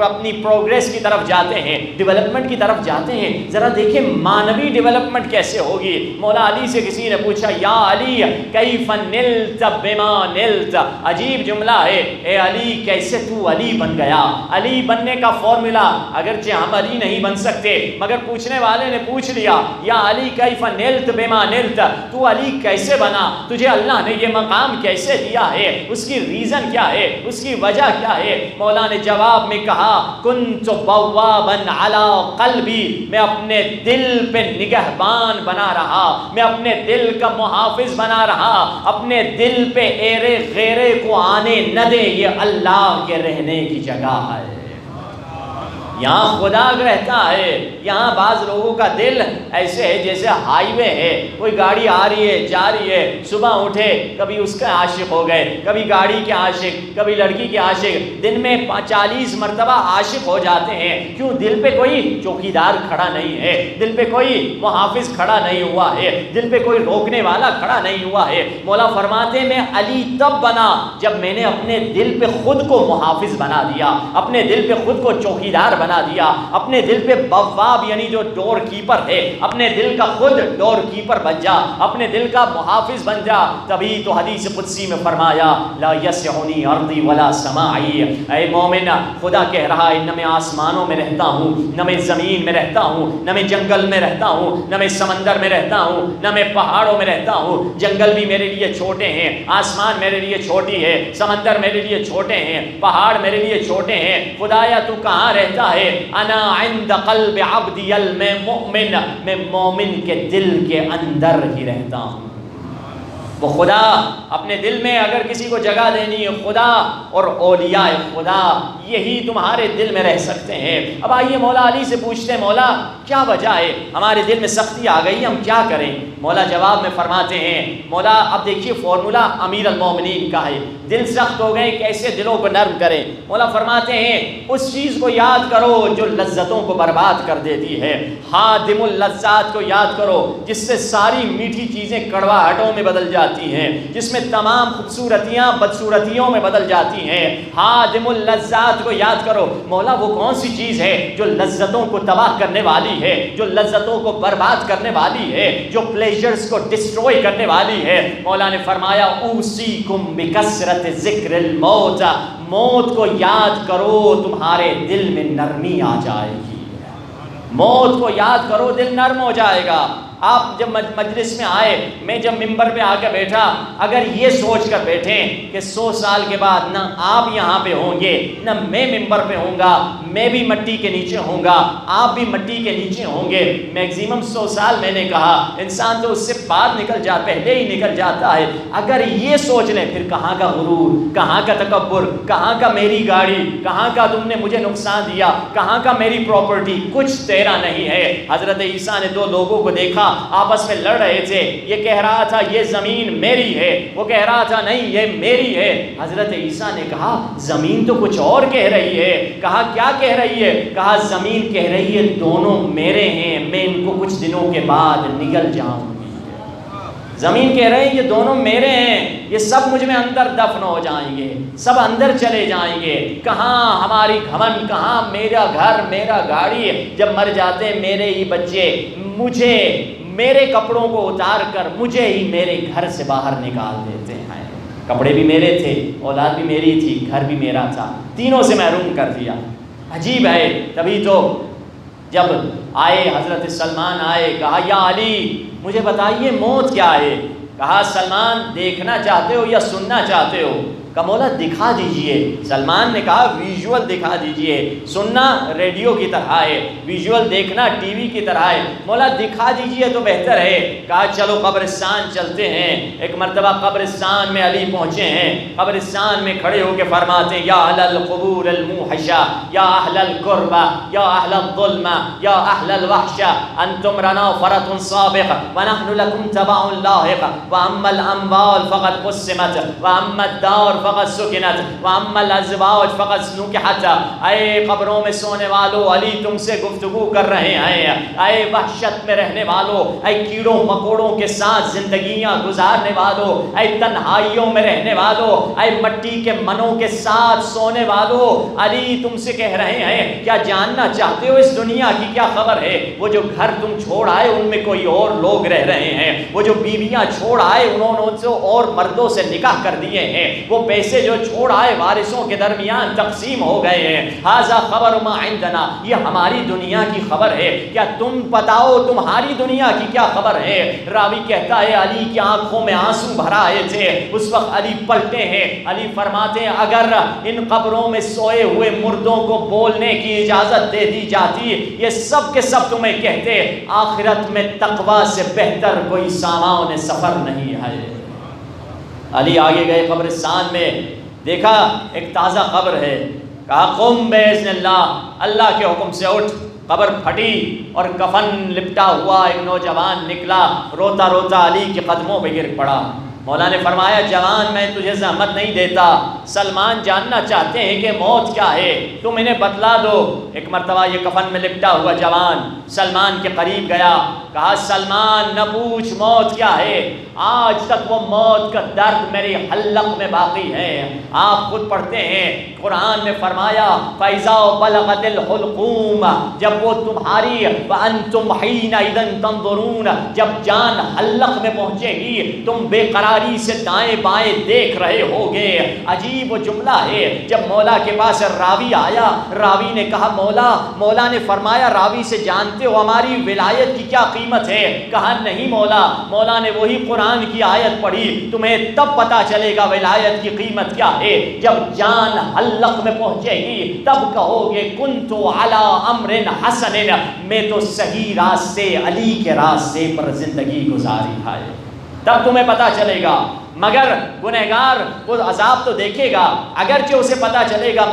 S1: اپنی پروگریس کی طرف جاتے ہیں، ڈیولپمنٹ کی طرف جاتے ہیں، ذرا دیکھیں مانوی ڈیولپمنٹ کیسے ہوگی۔ مولا علی سے کسی نے پوچھا، یا علی کیف نلت بما نلت، عجیب جملہ ہے، اے علی کیسے تو علی بن گیا؟ علی بننے کا فارمولا، اگرچہ ہم علی نہیں بن سکتے مگر پوچھنے والے نے پوچھ لیا، یا علی کیف نلت بما نلت، تو علی کیسے بنا؟ تجھے اللہ نے یہ مقام کیسے دیا ہے؟ اس کی ریزن کیا ہے؟ اس کی وجہ کیا ہے؟ مولا نے جواب میں کہا، کنت بوابا علی قلبی، میں اپنے دل پہ نگہبان بنا رہا، میں اپنے دل کا محافظ بنا رہا، اپنے دل پہ ایرے غیرے کو آنے نہ دے، یہ اللہ کے رہنے کی جگہ ہے۔ یہاں خدا رہتا ہے. یہاں بعض لوگوں کا دل ایسے ہے جیسے ہائی وے ہے, کوئی گاڑی آ رہی ہے جا رہی ہے, صبح اٹھے کبھی اس کا عاشق ہو گئے, کبھی گاڑی کے عاشق, کبھی لڑکی کے عاشق, دن میں 40 مرتبہ عاشق ہو جاتے ہیں. کیوں؟ دل پہ کوئی چوکیدار کھڑا نہیں ہے, دل پہ کوئی محافظ کھڑا نہیں ہوا ہے, دل پہ کوئی روکنے والا کھڑا نہیں ہوا ہے. مولا فرماتے ہیں میں علی تب بنا جب میں نے اپنے دل پہ خود کو محافظ بنا دیا, اپنے دل پہ خود کو چوکیدار بنا دیا, اپنے دل پہ بواب یعنی جو ڈور کیپر ہے, اپنے دل کا خود ڈور کیپر بن جا, اپنے دل کا محافظ بن جا. تبھی تو حدیث قدسی میں فرمایا لا یسعنی ارضی ولا سماعی. اے مومن, خدا کہہ رہا ہے نہ میں آسمانوں میں رہتا ہوں, نہ میں زمین میں رہتا ہوں, نہ میں جنگل میں رہتا ہوں, نہ میں سمندر میں رہتا ہوں, نہ میں پہاڑوں میں رہتا ہوں. جنگل بھی میرے لیے چھوٹے ہیں, آسمان میرے لیے چھوٹی ہے, سمندر میرے لیے چھوٹے ہیں, پہاڑ میرے لیے چھوٹے ہیں. خدایا تو کہاں رہتا ہے؟ انا عند قلب عبدی المؤمن, میں مومن کے دل کے اندر ہی رہتا ہوں. وہ خدا اپنے دل میں اگر کسی کو جگہ دینی ہے, خدا اور اولیاء خدا یہی تمہارے دل میں رہ سکتے ہیں. اب آئیے مولا علی سے پوچھتے ہیں مولا کیا وجہ ہے, ہمارے دل میں سختی آ گئی, ہم کیا کریں؟ مولا جواب میں فرماتے ہیں, مولا اب دیکھیے فارمولا امیر المومنین کا ہے, دل سخت ہو گئے کیسے دلوں کو نرم کریں؟ مولا فرماتے ہیں اس چیز کو یاد کرو جو لذتوں کو برباد کر دیتی ہے, ہادم اللذات کو یاد کرو جس سے ساری میٹھی چیزیں کڑواہٹوں میں بدل جاتی ہیں, جس میں تمام خوبصورتیاں بدصورتیوں میں بدل جاتی ہیں. ہادم اللذات کو یاد کرو. مولا وہ کون سی چیز ہے جو لذتوں کو تباہ کرنے والی ہے, جو لذتوں کو برباد کرنے والی ہے, جو پلیجرز کو ڈسٹروائے کرنے والی ہے؟ مولا نے فرمایا اوصیکم بکثرت ذکر الموت, موت کو یاد کرو تمہارے دل میں نرمی آ جائے گی. موت کو یاد کرو دل نرم ہو جائے گا. آپ جب مجلس میں آئے, میں جب ممبر پہ آ کے بیٹھا, اگر یہ سوچ کر بیٹھیں کہ 100 سال کے بعد نہ آپ یہاں پہ ہوں گے نہ میں ممبر پہ ہوں گا, میں بھی مٹی کے نیچے ہوں گا, آپ بھی مٹی کے نیچے ہوں گے, میکزیمم 100 سال میں نے کہا, انسان تو اس سے بعد نکل جاتا, پہلے ہی نکل جاتا ہے. اگر یہ سوچ لیں پھر کہاں کا غرور, کہاں کا تکبر, کہاں کا میری گاڑی, کہاں کا تم نے مجھے نقصان دیا, کہاں کا میری پراپرٹی, کچھ تیرا نہیں ہے. حضرت عیسیٰ نے 2 لوگوں کو دیکھا آپس میں لڑ رہے تھے, یہ کہہ رہا تھا یہ زمین میری ہے, وہ کہہ رہا تھا نہیں یہ میری ہے. حضرت عیسیٰ نے کہا زمین تو کچھ اور کہہ رہی ہے. کہا کیا کہہ رہی ہے؟ کہا زمین کہہ رہی ہے دونوں میرے ہیں, میں ان کو کچھ دنوں کے بعد نگل جاؤں گی. زمین کہہ رہے ہیں یہ دونوں میرے ہیں, یہ سب مجھ میں اندر دفن ہو جائیں گے, سب اندر چلے جائیں گے. کہاں ہماری گھمن, کہاں میرا گھر میرا گاڑی, جب مر جاتے ہیں میرے ہی بچے مجھے میرے کپڑوں کو اتار کر مجھے ہی میرے گھر سے باہر نکال دیتے ہیں. کپڑے بھی میرے تھے, اولاد بھی میری تھی, گھر بھی میرا تھا, تینوں سے محروم کر دیا. عجیب ہے. تبھی تو جب آئے حضرت سلمان آئے, کہا یا علی مجھے بتائیے موت کیا ہے؟ کہا سلمان دیکھنا چاہتے ہو یا سننا چاہتے ہو؟ کہا مولا دکھا دیجئے. سلمان نے کہا ویژول دکھا دیجئے, سننا ریڈیو کی طرح ہے, ویژول دیکھنا ٹی وی کی طرح ہے. مولا دکھا دیجئے تو بہتر ہے. کہا چلو قبرستان چلتے ہیں. ایک مرتبہ قبرستان میں علی پہنچے ہیں, قبرستان میں کھڑے ہو کے فرماتے ہیں یا اہل القبور الموحشہ, یا اہل القربہ, یا اہل الظلم, یا اہل الوحشہ, انتم رنا فرط سابق ونحن لکم تبع لاحق, واما الاموال فقد قسمت, واما الدار فقط سکنت, واما الازواج فقط نکحت. اے قبروں میں سونے والو, علی تم سے گفتگو کر رہے ہیں. اے وحشت میں رہنے والو, اے کیڑوں مکوڑوں کے ساتھ زندگیاں گزارنے والو, اے تنہائیوں میں رہنے والو, اے مٹی کے منوں کے ساتھ سونے والو, علی تم سے کہہ رہے ہیں کیا جاننا چاہتے ہو اس دنیا کی کیا خبر ہے؟ وہ جو گھر تم چھوڑ آئے ان میں کوئی اور لوگ رہ رہے ہیں, وہ جو بیویاں چھوڑ آئے انہوں نے ان سے اور مردوں سے نکاح کر دیے ہیں, وہ پیسے جو چھوڑ آئے وارثوں کے درمیان تقسیم ہو گئے ہیں. ھذا خبر ما عندنا, یہ ہماری دنیا کی خبر ہے, کیا تم بتاؤ تمہاری دنیا کی کیا خبر ہے؟ راوی کہتا ہے علی کی آنکھوں میں آنسو بھر آئے تھے. اس وقت علی پلٹے ہیں, علی فرماتے ہیں اگر ان قبروں میں سوئے ہوئے مردوں کو بولنے کی اجازت دے دی جاتی, یہ سب کے سب تمہیں کہتے آخرت میں تقوی سے بہتر کوئی سامان سفر نہیں ہے. علی آگے گئے قبرستان میں, دیکھا ایک تازہ قبر ہے. کہا قم باذن اللہ، اللہ کے حکم سے اٹھ۔ قبر پھٹی اور کفن لپٹا ہوا ایک نوجوان نکلا، روتا روتا علی کے قدموں پہ گر پڑا۔ مولا نے فرمایا جوان میں تجھے زحمت نہیں دیتا، سلمان جاننا چاہتے ہیں کہ موت کیا ہے، تم انہیں بتلا دو۔ ایک مرتبہ یہ کفن میں لپٹا ہوا جوان سلمان کے قریب گیا، کہا سلمان نہ پوچھ موت کیا ہے، آج تک وہ موت کا درد میرے حلق میں باقی ہے۔ آپ خود پڑھتے ہیں قرآن میں فرمایا فَإِذَا بَلَغَتِ الْحُلْقُومَ، جب وہ تمہاری وَأَنْتُمْ حِينَئِذٍ تَنظُرُونَ، جب جان حلق میں پہنچے گی تم بے قراری سے دائیں بائیں دیکھ رہے ہوگے۔ عجیب و جملہ ہے، جب مولا کے پاس راوی آیا، راوی نے کہا مولا نے فرمایا راوی سے جانتے ہو ہماری ولایت کی کیا قیمت ہے؟ کہا نہیں مولا نے وہی قرآن کی آیت پڑھی، تمہیں تب پتا چلے گا ولایت کی قیمت کیا ہے جب جان حلق میں پہنچے گی، تب کہو گے کنت علی امر حسن، میں تو صحیح راستے علی کے راستے پر زندگی گزاری ہے، تب تمہیں پتا چلے گا۔ مگر گنہگار وہ عذاب تو دیکھے گا، اگرچہ اسے پتا چلے گا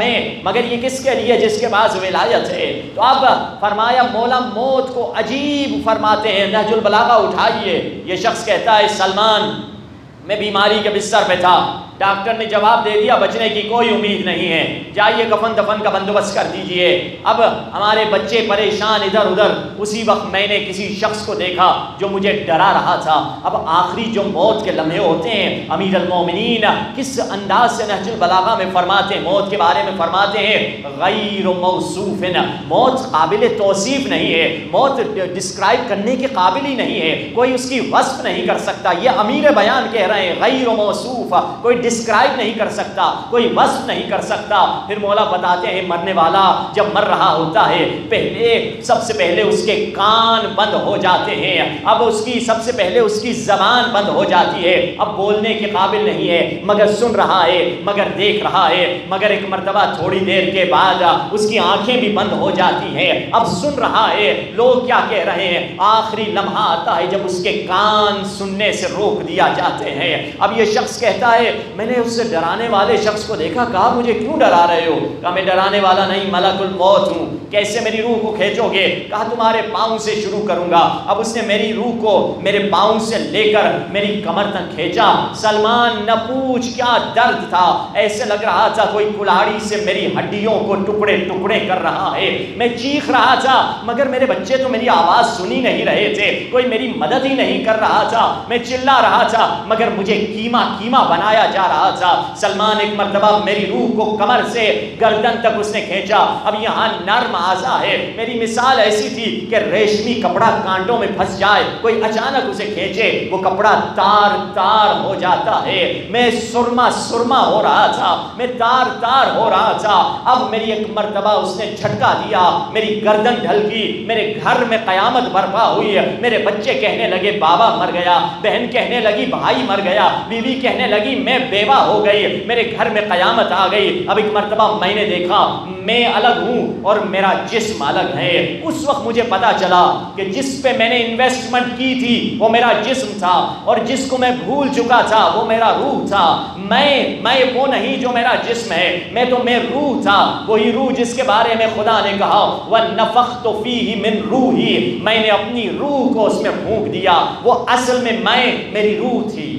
S1: مگر یہ کس کے لیے جس کے پاس ولایت ہے۔ تو اب فرمایا مولا موت کو عجیب فرماتے ہیں، نہج البلاغہ اٹھائیے۔ یہ شخص کہتا ہے سلمان میں بیماری کے بستر پہ تھا، ڈاکٹر نے جواب دے دیا بچنے کی کوئی امید نہیں ہے، جائیے کفن دفن کا بندوبست کر دیجئے۔ اب ہمارے بچے پریشان ادھر ادھر، اسی وقت میں نے کسی شخص کو دیکھا جو مجھے ڈرا رہا تھا۔ اب آخری جو موت کے لمحے ہوتے ہیں، امیر المومنین کس انداز سے نہج البلاغہ میں فرماتے ہیں، موت کے بارے میں فرماتے ہیں غیر موصوف، موت قابل توصیف نہیں ہے، موت ڈسکرائب کرنے کے قابل ہی نہیں ہے، کوئی اس کی وصف نہیں کر سکتا۔ یہ امیر بیان کہہ رہے ہیں غیر موصوف، کوئی ڈسکرائب نہیں کر سکتا، کوئی وصف نہیں کر سکتا۔ پھر مولا بتاتے ہیں مرنے والا جب مر رہا ہوتا ہے سب سے پہلے اس کے کان بند ہو جاتے ہیں، اب سب سے پہلے اس کی زبان بند ہو جاتی ہے، اب بولنے کے قابل نہیں ہے، مگر سن رہا ہے، مگر دیکھ رہا ہے، مگر ایک مرتبہ تھوڑی دیر کے بعد اس کی آنکھیں بھی بند ہو جاتی ہیں، اب سن رہا ہے لوگ کیا کہہ رہے ہیں۔ آخری لمحہ آتا ہے جب اس کے کان سننے سے روک دیا جاتے ہیں۔ اب یہ شخص کہتا ہے میں نے اس سے ڈرانے والے شخص کو دیکھا، کہا مجھے کیوں ڈرا رہے ہو؟ کہا میں ڈرانے والا نہیں، ملک الموت ہوں۔ کیسے میری روح کو کھینچو گے؟ کہا تمہارے پاؤں سے شروع کروں گا۔ اب اس نے میری روح کو میرے پاؤں سے لے کر میری کمر تک کھینچا۔ سلمان نہ پوچھ کیا درد تھا، ایسے لگ رہا تھا کوئی کلاڑی سے میری ہڈیوں کو ٹکڑے ٹکڑے کر رہا ہے۔ میں چیخ رہا تھا مگر میرے بچے تو میری آواز سنی نہیں رہے تھے، کوئی میری مدد ہی نہیں کر رہا تھا۔ میں چلا رہا تھا مگر مجھے کیما کیما بنایا جا رہا تھا۔ سلمان ایک مرتبہ میری روح کو کمر سے گردن تک اس نے کھینچا۔ اب یہاں نرم اعضاء ہے، میری مثال ایسی تھی کہ ریشمی کپڑا کانٹوں میں پھنس جائے، کوئی اچانک اسے کھینچے وہ کپڑا تار تار ہو جاتا ہے۔ میں سرما ہو رہا تھا، میں تار تار ہو رہا تھا۔ اب میری ایک مرتبہ اس نے جھٹکا دیا، میری گردن ڈھل گئی، میرے گھر میں قیامت برپا ہوئی ہے۔ میرے بچے کہنے لگے بابا مر گیا، بہن کہنے لگی بھائی مر گیا، بیوی کہنے لگی میں بیوہ ہو گئی، میرے گھر میں قیامت آ گئی۔ اب ایک مرتبہ میں نے دیکھا میں الگ ہوں اور میرا جسم الگ ہے۔ اس وقت مجھے پتا چلا کہ جس پہ میں نے انویسٹمنٹ کی تھی وہ میرا جسم تھا، اور جس کو میں بھول چکا تھا وہ میرا روح تھا۔ میں وہ نہیں جو میرا جسم ہے، میں روح تھا، وہی روح جس کے بارے میں خدا نے کہا وَنَفَخْتُ فِيهِ مِن رُوحِي، میں نے اپنی روح کو اس میں پھونک دیا۔ وہ اصل میں میری روح تھی۔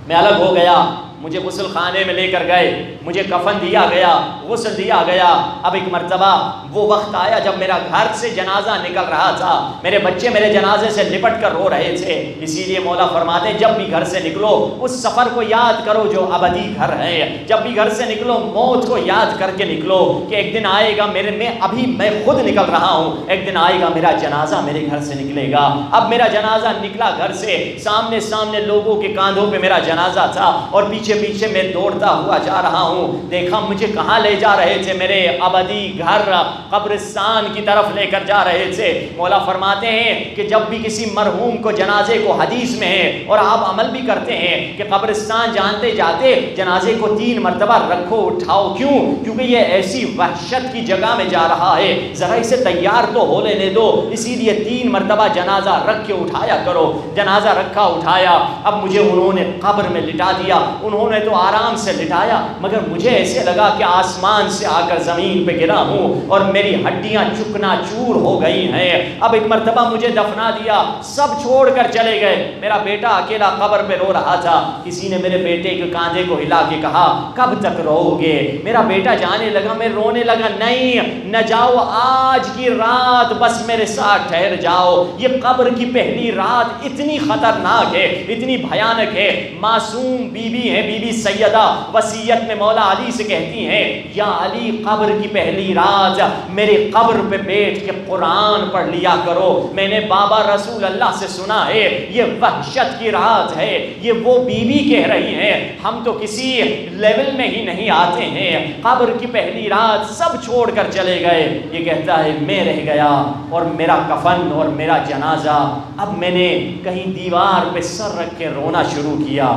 S1: میں الگ ہو گیا، مجھے غسل خانے میں لے کر گئے، مجھے کفن دیا گیا، غسل دیا گیا۔ اب ایک مرتبہ وہ وقت آیا جب میرا گھر سے جنازہ نکل رہا تھا، میرے بچے میرے جنازے سے لپٹ کر رو رہے تھے۔ اسی لیے مولا فرماتے ہیں جب بھی گھر سے نکلو اس سفر کو یاد کرو جو ابدی گھر ہے۔ جب بھی گھر سے نکلو موت کو یاد کر کے نکلو کہ ایک دن آئے گا میں خود نکل رہا ہوں، ایک دن آئے گا میرا جنازہ میرے گھر سے نکلے گا۔ اب میرا جنازہ نکلا گھر سے، سامنے لوگوں کے کاندھوں پہ میرا جنازہ تھا اور پیچھے میں دوڑتا ہوا جا رہا ہوں۔ دیکھا مجھے کہاں لے جا رہے تھے، میرے ابدی گھر قبرستان کی طرف لے کر جا رہے تھے۔ مولا فرماتے ہیں کہ جب بھی کسی مرحوم کو جنازے کو حدیث میں ہے اور آپ عمل بھی کرتے ہیں کہ قبرستان جانتے جاتے جنازے کو 3 مرتبہ رکھو اٹھاؤ۔ کیوں؟ کیونکہ یہ ایسی وحشت کی جگہ میں جا رہا ہے، ذرا اسے تیار تو ہو لینے دو، اسی لیے 3 مرتبہ جنازہ رکھ کے اٹھایا کرو۔ جنازہ رکھا اٹھایا، اب مجھے انہوں نے قبر میں لٹا دیا، انہوں نے تو آرام سے لٹایا مگر مجھے ایسے لگا کہ آسمان سے آ کر زمین پہ گرا ہوں اور میری ہڈیاں چکنا چور ہو گئی ہیں۔ اب ایک مرتبہ مجھے دفنا دیا، سب چھوڑ کر چلے گئے، میرا بیٹا اکیلا قبر پہ رو رہا تھا۔ کسی نے میرے بیٹے کے کاندھے کو ہلا کے کہا کب تک رو گے؟ میرا بیٹا جانے لگا، میں رونے لگا، نہیں نہ جاؤ، آج کی رات بس میرے ساتھ ٹھہر جاؤ۔ یہ قبر کی پہلی رات اتنی خطرناک ہے، اتنی بھیانک ہے۔ معصوم بی بی ہے، بی بی سیدہ وصیت میں مولا علی سے کہتی ہیں یا علی قبر کی پہلی رات میرے قبر پہ بیٹھ کے قرآن پڑھ لیا کرو۔ میں نے بابا رسول اللہ سے سنا ہے یہ وحشت کی رات ہے۔ یہ وہ بی بی کہہ رہی ہیں، ہم تو کسی لیول میں ہی نہیں آتے ہیں۔ قبر کی پہلی رات سب چھوڑ کر چلے گئے، یہ کہتا ہے میں رہ گیا اور میرا کفن اور میرا جنازہ۔ اب میں نے کہیں دیوار پہ سر رکھ کے رونا شروع کیا،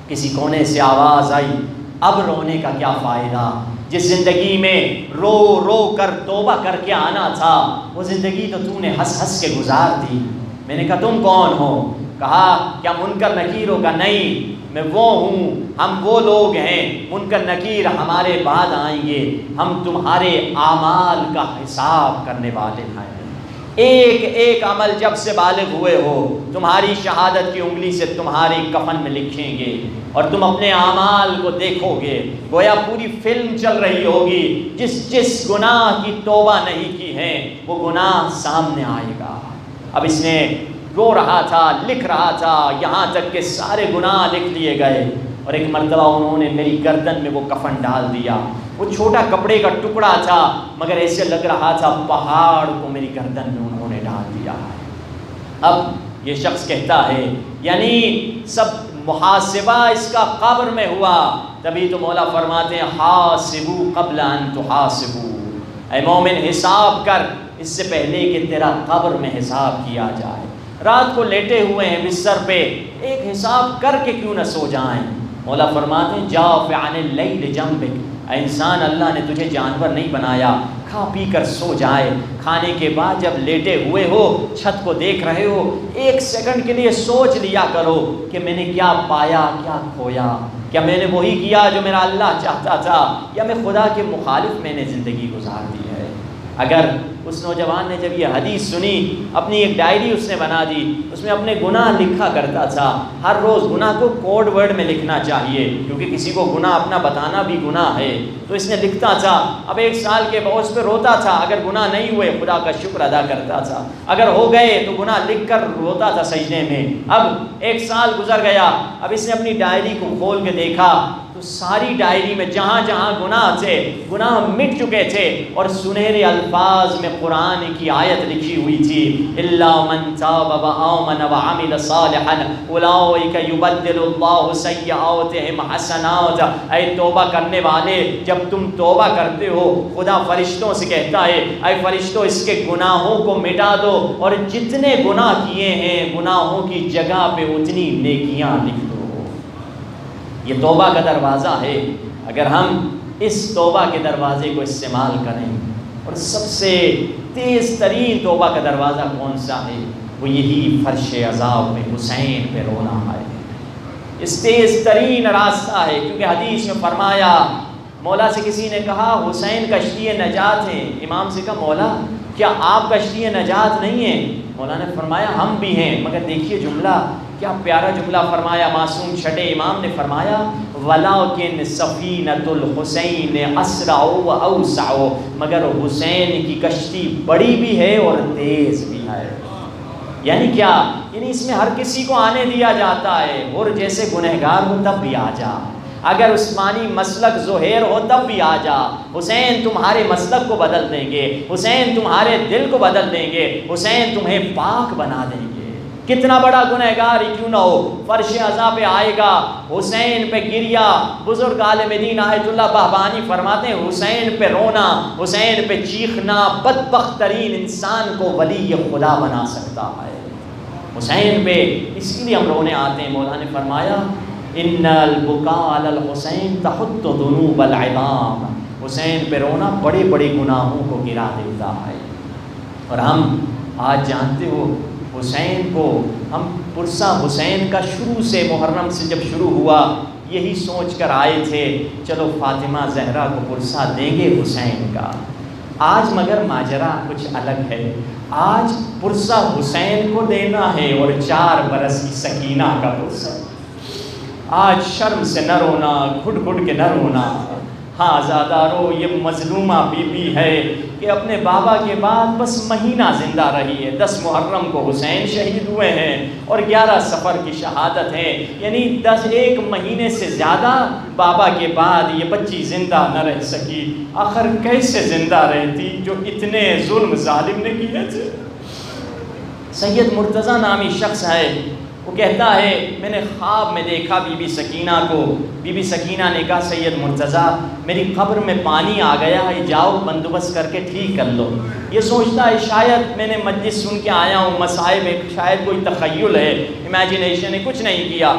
S1: کسی کونے سے آواز آئی اب رونے کا کیا فائدہ؟ جس زندگی میں رو رو کر توبہ کر کے آنا تھا وہ زندگی تو نے ہنس ہنس کے گزار دی۔ میں نے کہا تم کون ہو؟ کہا کیا منکر نکیر ہوگا؟ نہیں، میں وہ ہوں، ہم وہ لوگ ہیں، منکر نکیر ہمارے بعد آئیں گے، ہم تمہارے اعمال کا حساب کرنے والے ہیں۔ ایک ایک عمل جب سے بالغ ہوئے ہو تمہاری شہادت کی انگلی سے تمہاری کفن میں لکھیں گے اور تم اپنے اعمال کو دیکھو گے، گویا پوری فلم چل رہی ہوگی۔ جس گناہ کی توبہ نہیں کی ہے وہ گناہ سامنے آئے گا۔ اب اس نے رو رہا تھا، لکھ رہا تھا، یہاں تک کہ سارے گناہ لکھ لیے گئے اور ایک مرتبہ انہوں نے میری گردن میں وہ کفن ڈال دیا۔ وہ چھوٹا کپڑے کا ٹکڑا تھا مگر ایسے لگ رہا تھا پہاڑ کو میری گردن میں انہوں نے ڈال دیا ہے۔ اب یہ شخص کہتا ہے یعنی سب محاسبہ اس کا قبر میں ہوا، تبھی تو مولا فرماتے ہیں حاسبو قبل ان تحاسبو، اے مومن حساب کر اس سے پہلے کہ تیرا قبر میں حساب کیا جائے۔ رات کو لیٹے ہوئے ہیں بستر پہ، ایک حساب کر کے کیوں نہ سو جائیں؟ مولا فرماتے ہیں جا فعن اللیل جنبک، اے انسان اللہ نے تجھے جانور نہیں بنایا، کھا پی کر سو جائے۔ کھانے کے بعد جب لیٹے ہوئے ہو چھت کو دیکھ رہے ہو، ایک سیکنڈ کے لیے سوچ لیا کرو کہ میں نے کیا پایا کیا کھویا، کیا میں نے وہی کیا جو میرا اللہ چاہتا تھا یا میں خدا کے مخالف میں نے زندگی گزار دی ہے۔ اگر اس نوجوان نے جب یہ حدیث سنی اپنی ایک ڈائری اس نے بنا دی، اس میں اپنے گناہ لکھا کرتا تھا۔ ہر روز گناہ کو کوڈ ورڈ میں لکھنا چاہیے کیونکہ کسی کو گناہ اپنا بتانا بھی گناہ ہے، تو اس نے لکھتا تھا۔ اب 1 سال کے بعد پہ روتا تھا، اگر گناہ نہیں ہوئے خدا کا شکر ادا کرتا تھا، اگر ہو گئے تو گناہ لکھ کر روتا تھا سجدے میں۔ اب 1 سال گزر گیا، اب اس نے اپنی ڈائری کو کھول کے دیکھا تو ساری ڈائری میں جہاں جہاں گناہ تھے گناہ مٹ چکے تھے اور سنہرے الفاظ میں قرآن کی آیت لکھی ہوئی تھی الا من تاب وآمن وعمل صالحا اولئک یبدل اللہ سیئاتہم حسنات۔ اے توبہ کرنے والے، جب تم توبہ کرتے ہو خدا فرشتوں سے کہتا ہے اے فرشتوں اس کے گناہوں کو مٹا دو اور جتنے گناہ کیے ہیں گناہوں کی جگہ پہ اتنی نیکیاں لکھ دو۔ یہ توبہ کا دروازہ ہے، اگر ہم اس توبہ کے دروازے کو استعمال کریں، اور سب سے تیز ترین توبہ کا دروازہ کون سا ہے؟ وہ یہی فرش عذاب میں حسین پہ رونا ہے، اس تیز ترین راستہ ہے۔ کیونکہ حدیث میں فرمایا، مولا سے کسی نے کہا حسین کشتی نجات ہیں، امام سے کہا مولا کیا آپ کشتی نجات نہیں ہیں؟ مولا نے فرمایا ہم بھی ہیں، مگر دیکھیے جملہ کیا پیارا جملہ فرمایا، معصوم چھٹے امام نے فرمایا وَلَٰكِن سَفِينَةُ الْحُسَيْنِ أَسْرَعُ وَأَوْسَعُ، مگر حسین کی کشتی بڑی بھی ہے اور تیز بھی ہے۔ یعنی کیا؟ یعنی اس میں ہر کسی کو آنے دیا جاتا ہے، اور جیسے گنہگار ہو تب بھی آ جا، اگر عثمانی مسلک ظہیر ہو تب بھی آ جا، حسین تمہارے مسلک کو بدل دیں گے، حسین تمہارے دل کو بدل دیں گے، حسین تمہیں پاک بنا دیں گے۔ کتنا بڑا گنہگار ہی کیوں نہ ہو، فرش عذاب پہ آئے گا، حسین پہ گریا۔ بزرگ عالم دین آیت اللہ بہبانی فرماتے ہیں حسین پہ رونا، حسین پہ چیخنا بدبخت ترین انسان کو ولی خدا بنا سکتا ہے۔ حسین پہ اس لیے ہم رونے آتے ہیں۔ مولا نے فرمایا ان البکاء علی الحسین تحط ذنوب العظام، حسین پہ رونا بڑے بڑے گناہوں کو گرا دیتا ہے۔ اور ہم آج جانتے ہو حسین کو، ہم پرسہ حسین کا شروع سے محرم سے جب شروع ہوا یہی سوچ کر آئے تھے چلو فاطمہ زہرا کو پرسہ دیں گے حسین کا۔ آج مگر ماجرا کچھ الگ ہے، آج پرسہ حسین کو دینا ہے اور 4 برس کی سکینہ کا پرسہ۔ آج شرم سے نہ رونا، گھٹ گھٹ کے نہ رونا۔ ہاں آزادارو، یہ مظلومہ بی بی ہے کہ اپنے بابا کے بعد بس مہینہ زندہ رہی ہے۔ 10 محرم کو حسین شہید ہوئے ہیں اور 11 صفر کی شہادت ہے، یعنی 1 مہینے سے زیادہ بابا کے بعد یہ بچی زندہ نہ رہ سکی۔ آخر کیسے زندہ رہتی جو اتنے ظلم ظالم نے کیے تھے؟ سید مرتضیٰ نامی شخص ہے، وہ کہتا ہے میں نے خواب میں دیکھا بی بی سکینہ کو۔ بی بی سکینہ نے کہا سید مرتضیٰ میری قبر میں پانی آ گیا ہے، جاؤ بندوبست کر کے ٹھیک کر لو۔ یہ سوچتا ہے شاید میں نے مجلس سن کے آیا ہوں، مصائب ہے، شاید کوئی تخیل ہے، امیجنیشن ہے، کچھ نہیں کیا۔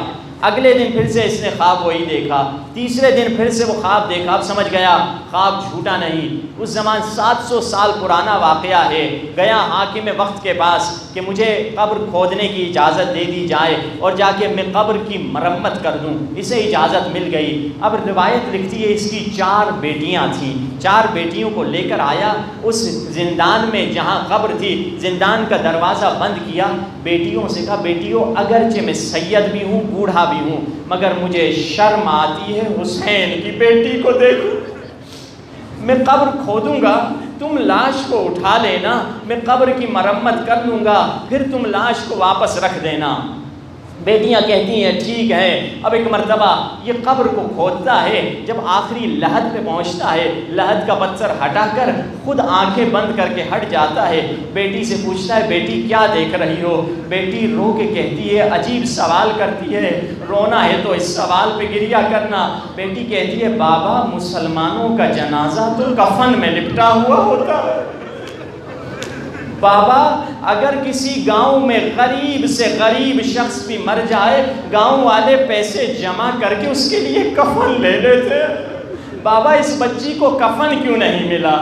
S1: اگلے دن پھر سے اس نے خواب وہی دیکھا، تیسرے دن پھر سے وہ خواب دیکھا۔ اب سمجھ گیا خواب جھوٹا نہیں، اس زمان 700 سال پرانا واقعہ ہے۔ گیا حاکم وقت کے پاس کہ مجھے قبر کھودنے کی اجازت دے دی جائے اور جا کے میں قبر کی مرمت کر دوں۔ اسے اجازت مل گئی۔ اب روایت لکھتی ہے اس کی 4 بیٹیاں تھیں، 4 بیٹیوں کو لے کر آیا اس زندان میں جہاں قبر تھی، زندان کا دروازہ بند کیا، بیٹیوں سے کہا بیٹیوں اگرچہ میں سید بھی ہوں، بوڑھا بھی ہوں، مگر مجھے شرم آتی ہے حسین کی بیٹی کو دیکھو۔ میں قبر کھودوں گا، تم لاش کو اٹھا لینا، میں قبر کی مرمت کر لوں گا، پھر تم لاش کو واپس رکھ دینا۔ بیٹیاں کہتی ہیں ٹھیک ہے۔ اب ایک مرتبہ یہ قبر کو کھودتا ہے، جب آخری لحد پہ پہنچتا ہے، لحد کا پتھر ہٹا کر خود آنکھیں بند کر کے ہٹ جاتا ہے۔ بیٹی سے پوچھتا ہے بیٹی کیا دیکھ رہی ہو؟ بیٹی رو کے کہتی ہے، عجیب سوال کرتی ہے، رونا ہے تو اس سوال پہ گریہ کرنا۔ بیٹی کہتی ہے بابا مسلمانوں کا جنازہ تو کفن میں لپٹا ہوا ہوتا ہے، بابا اگر کسی گاؤں میں غریب سے غریب شخص بھی مر جائے، گاؤں والے پیسے جمع کر کے اس کے لیے کفن لے لیتے، بابا اس بچی کو کفن کیوں نہیں ملا؟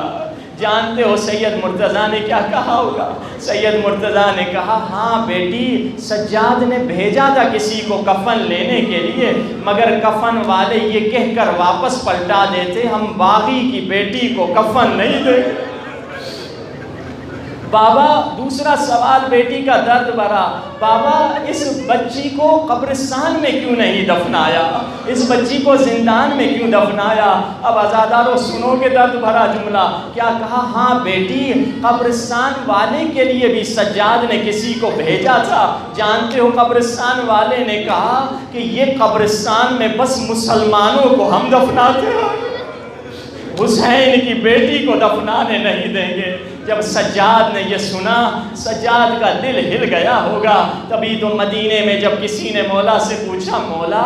S1: جانتے ہو سید مرتضیٰ نے کیا کہا ہوگا؟ سید مرتضیٰ نے کہا ہاں بیٹی، سجاد نے بھیجا تھا کسی کو کفن لینے کے لیے، مگر کفن والے یہ کہہ کر واپس پلٹا دیتے ہم باغی کی بیٹی کو کفن نہیں دیں گے۔ بابا دوسرا سوال بیٹی کا درد بھرا، بابا اس بچی کو قبرستان میں کیوں نہیں دفنایا؟ اس بچی کو زندان میں کیوں دفنایا؟ اب عزادارو سنو کہ درد بھرا جملہ کیا کہا؟ ہاں بیٹی، قبرستان والے کے لیے بھی سجاد نے کسی کو بھیجا تھا۔ جانتے ہو قبرستان والے نے کہا کہ یہ قبرستان میں بس مسلمانوں کو ہم دفناتے ہیں، حسین کی بیٹی کو دفنانے نہیں دیں گے۔ جب سجاد نے یہ سنا، سجاد کا دل ہل گیا ہوگا۔ تبھی تو مدینے میں جب کسی نے مولا سے پوچھا مولا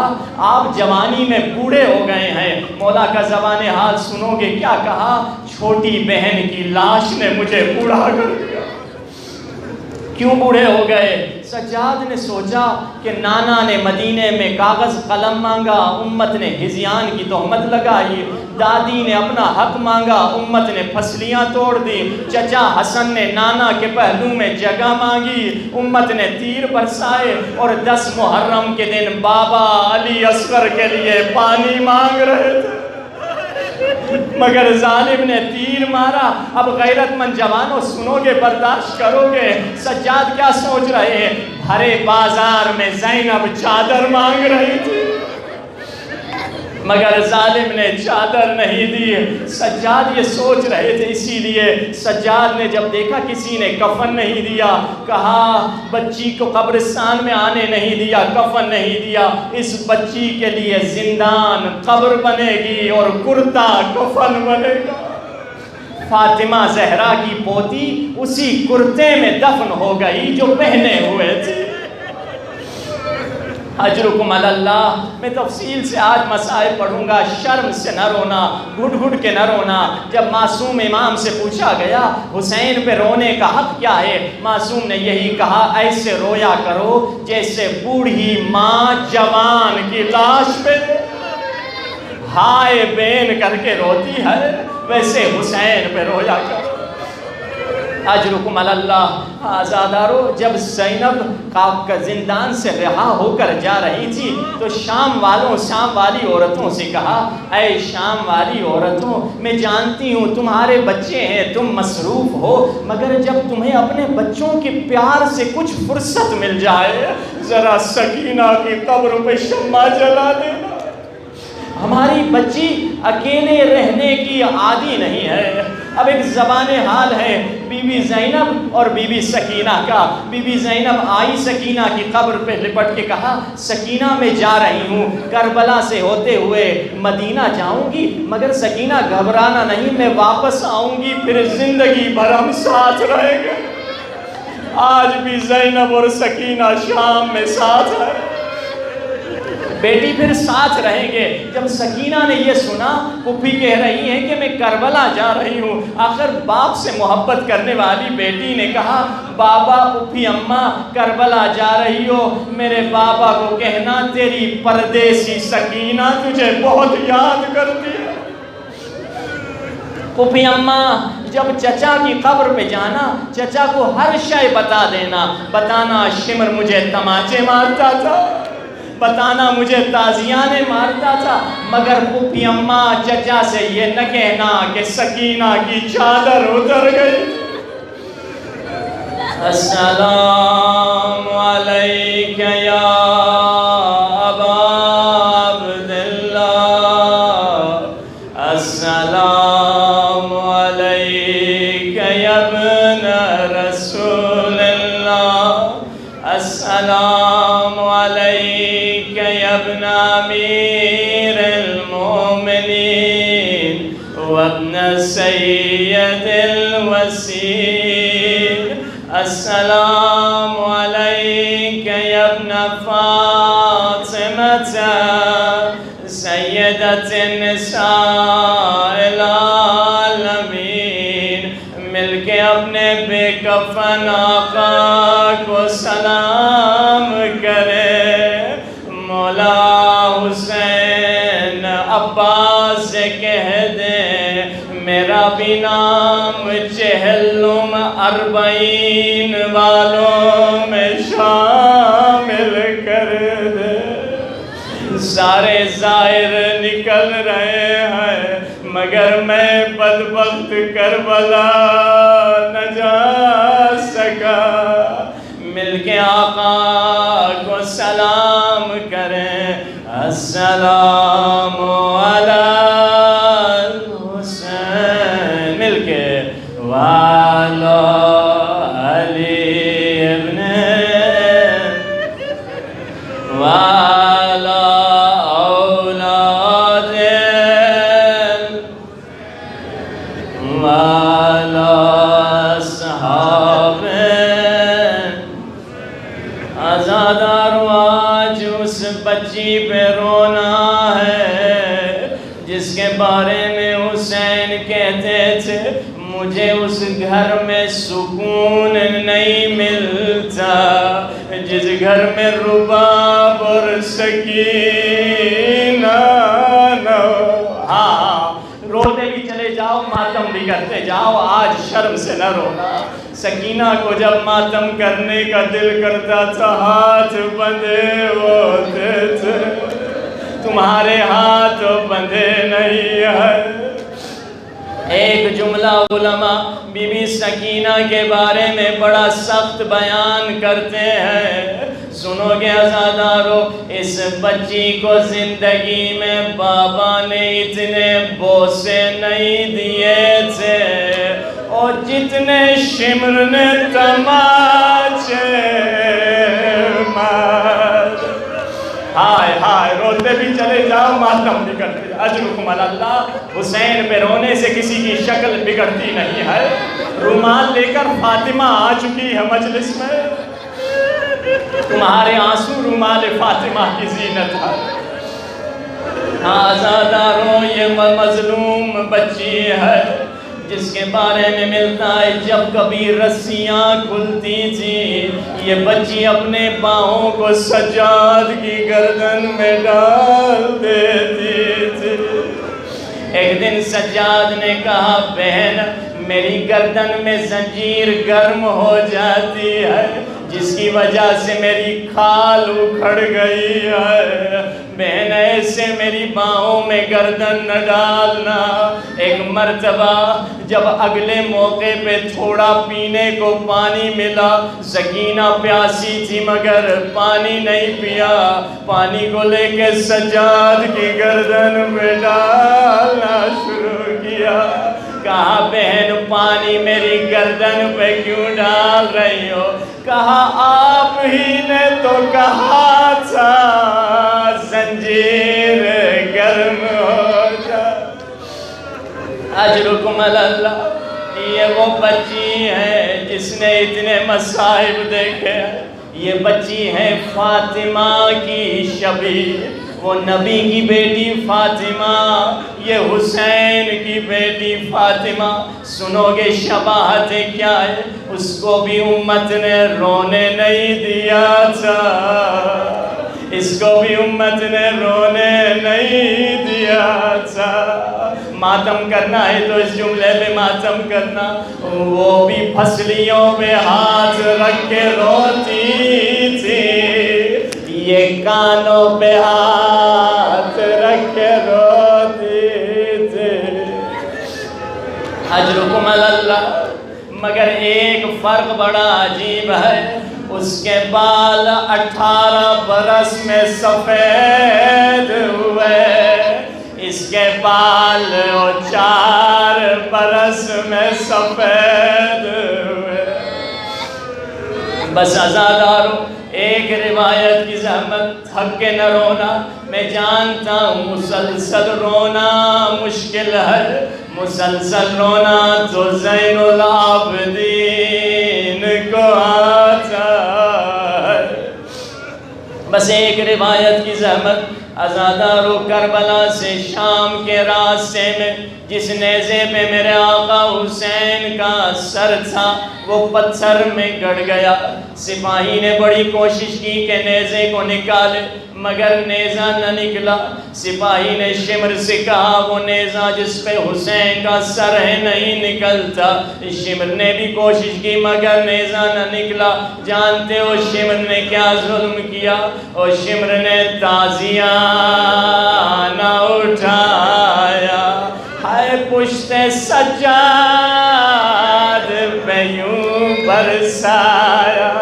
S1: آپ جوانی میں بوڑھے ہو گئے ہیں، مولا کا زبان حال سنو گے کیا کہا؟ چھوٹی بہن کی لاش نے مجھے بوڑھا کر دیا۔ کیوں بوڑھے ہو گئے؟ سجاد نے سوچا کہ نانا نے مدینے میں کاغذ قلم مانگا، امت نے ہذیان کی تہمت لگائی، دادی نے اپنا حق مانگا، امت نے پھسلیاں توڑ دی، چچا حسن نے نانا کے پہلو میں جگہ مانگی، امت نے تیر برسائے، اور 10 محرم کے دن بابا علی اصغر کے لیے پانی مانگ رہے تھے، مگر ظالم نے تیر مارا۔ اب غیرت مند جوانوں سنو گے، برداشت کرو گے، سجاد کیا سوچ رہے ہیں؟ بھرے بازار میں زینب چادر مانگ رہی تھی، مگر ظالم نے چادر نہیں دی۔ سجاد یہ سوچ رہے تھے، اسی لیے سجاد نے جب دیکھا کسی نے کفن نہیں دیا، کہا بچی کو قبرستان میں آنے نہیں دیا، کفن نہیں دیا، اس بچی کے لیے زندان قبر بنے گی اور کرتا کفن بنے گا۔ فاطمہ زہرا کی پوتی اسی کرتے میں دفن ہو گئی جو پہنے ہوئے تھے۔ اجرکم علی اللہ۔ میں تفصیل سے آج مسائل پڑھوں گا، شرم سے نہ رونا، گھٹ گھٹ کے نہ رونا۔ جب معصوم امام سے پوچھا گیا حسین پہ رونے کا حق کیا ہے، معصوم نے یہی کہا ایسے رویا کرو جیسے بوڑھی ماں جوان کی لاش پہ ہائے بین کر کے روتی ہے، ویسے حسین پہ رویا کرو۔ اجرکم علی اللہ۔ آزادارو، جب زینب کا زندان سے رہا ہو کر جا رہی تھی تو شام والی عورتوں سے کہا، اے شام والی عورتوں، میں جانتی ہوں تمہارے بچے ہیں، تم مصروف ہو، مگر جب تمہیں اپنے بچوں کے پیار سے کچھ فرصت مل جائے ذرا سکینہ کی قبر پہ شمع جلا دینا۔ ہماری بچی اکیلے رہنے کی عادی نہیں ہے۔ اب ایک زبان حال ہے بی بی زینب اور بی بی سکینہ کا۔ بی بی زینب آئی سکینہ کی قبر پہ لپٹ کے کہا، سکینہ میں جا رہی ہوں، کربلا سے ہوتے ہوئے مدینہ جاؤں گی، مگر سکینہ گھبرانا نہیں، میں واپس آؤں گی، پھر زندگی بھر ہم ساتھ رہیں گے۔ آج بھی زینب اور سکینہ شام میں ساتھ ہیں، بیٹی پھر ساتھ رہیں گے۔ جب سکینہ نے یہ سنا، پھوپھی کہہ رہی ہیں کہ میں کربلا جا رہی ہوں۔ آخر باپ سے محبت کرنے والی بیٹی نے کہا، بابا، پھوپھی اماں، کربلا جا رہی ہو، میرے بابا کو کہنا تیری پردیسی سکینہ تجھے بہت یاد کرتی ہے۔ پھوپھی اماں، جب چچا کی قبر پہ جانا، چچا کو ہر شے بتا دینا، بتانا شمر مجھے تماچے مارتا تھا، بتانا مجھے تازیانے مارتا تھا، مگر پھوپھی اماں چچا سے یہ نہ کہنا کہ سکینہ کی چادر اتر گئی۔ السلام علیک یا ابا عبداللہ، السلام علیک یا ابن رسول اللہ، السلام علیک یا ابن امیر المومنین وابن سید الوسیل، السلام علیک یا ابن فاطمہ سیدۃ النساء العالمین۔ مل کے اپنے بے کفن آقا کو سلام کرے۔ مولا حسین عباس سے کہہ دے میرا بھی نام چہلم اربعین والوں میں شامل کر دے۔ سارے ظاہر نکل رہے ہیں مگر میں بدبخت کربلا نہ جا سکا۔ مل کے آقا کو سلام کریں، السلام علی الحسین، مل کے وعلی علی ابن وعلی اولاد وعلی اصحاب۔ آزادارو، آج اس بچی پہ رونا ہے جس کے بارے میں حسین کہتے تھے مجھے اس گھر میں سکون نہیں ملتا جس گھر میں رباب اور سکینہ نہ ہو۔ ہاں، روتے بھی چلے جاؤ، ماتم بھی کرتے جاؤ، آج شرم سے نہ رونا۔ سکینہ کو جب ماتم کرنے کا دل کرتا تھا ہاتھ بندھے ہوتے تھے، تمہارے ہاتھ بندھے نہیں ہیں۔ ایک جملہ علماء بی بی سکینہ کے بارے میں بڑا سخت بیان کرتے ہیں، سنو گے عزادارو۔ اس بچی کو زندگی میں بابا نے اتنے بوسے نہیں دیے تھے اور جتنے شمر نے تماچے مار۔ ہائے ہائے، روتے بھی چلے جاؤ، ماتم بھی کرتے جاؤ، اجرکم علی اللہ۔ حسین پہ رونے سے کسی کی شکل بگڑتی نہیں ہے۔ رومال لے کر فاطمہ آ چکی ہے مجلس میں، تمہارے آنسو رومال فاطمہ کی زینت ہے۔ آزاداروں، یہ مظلوم بچی ہے جس کے بارے میں ملتا ہے جب کبھی رسیاں کھلتی تھی یہ بچی اپنے پاؤں کو سجاد کی گردن میں ڈال دیتی تھی۔ ایک دن سجاد نے کہا بہن میری گردن میں زنجیر گرم ہو جاتی ہے، جس کی وجہ سے میری کھال اکھڑ گئی ہے۔ بہن ایسے میری باہوں میں گردن نہ ڈالنا۔ ایک مرتبہ جب اگلے موقع پہ تھوڑا پینے کو پانی ملا، سکینہ پیاسی تھی مگر پانی نہیں پیا، پانی کو لے کے سجاد کی گردن پہ ڈالنا شروع کیا۔ کہا بہن پانی میری گردن پہ کیوں ڈال رہی ہو؟ کہا آپ ہی نے تو کہا تھا زنجیر گرم ہو جائے۔ اجرکم علی اللہ۔ یہ وہ بچی ہے جس نے اتنے مصائب دیکھے ہیں۔ یہ بچی ہے فاطمہ کی شبیہ، وہ نبی کی بیٹی فاطمہ، یہ حسین کی بیٹی فاطمہ۔ سنو گے شباہتیں کیا ہے؟ اس کو بھی امت نے رونے نہیں دیا تھا، اس کو بھی امت نے رونے نہیں دیا تھا۔ ماتم کرنا ہے تو اس جملے پہ ماتم کرنا۔ وہ بھی پھسلیوں پہ ہاتھ رکھ کے روتی تھی، یہ کانوں پہ ہاتھ رکھ کے روتی تھی۔ اجرکم علی اللہ۔ مگر ایک فرق بڑا عجیب ہے، اس کے بال 18 برس میں سفید ہوئے، اس کے بال 4 برس میں سفید ہوئے۔ بس عزادارو، ایک روایت کی زحمت تھک کے نہ رونا۔ میں جانتا ہوں مسلسل رونا مشکل ہے، مسلسل رونا تو زین العابدین کو آتا ہے۔ بس ایک روایت کی زحمت، عزادارو کربلا سے شام کے راستے میں جس نیزے پہ میرے آقا حسین کا سر تھا وہ پتھر میں گڑ گیا۔ سپاہی نے بڑی کوشش کی کہ نیزے کو نکالے مگر نیزہ نہ نکلا۔ سپاہی نے شمر سے کہا وہ نیزہ جس پہ حسین کا سر ہے نہیں نکلتا۔ شمر نے بھی کوشش کی مگر نیزہ نہ نکلا۔ جانتے ہو شمر نے کیا ظلم کیا؟ اور شمر نے تازیہ نہ اٹھایا، ہائے پشت سجاد پہ یوں برسایا،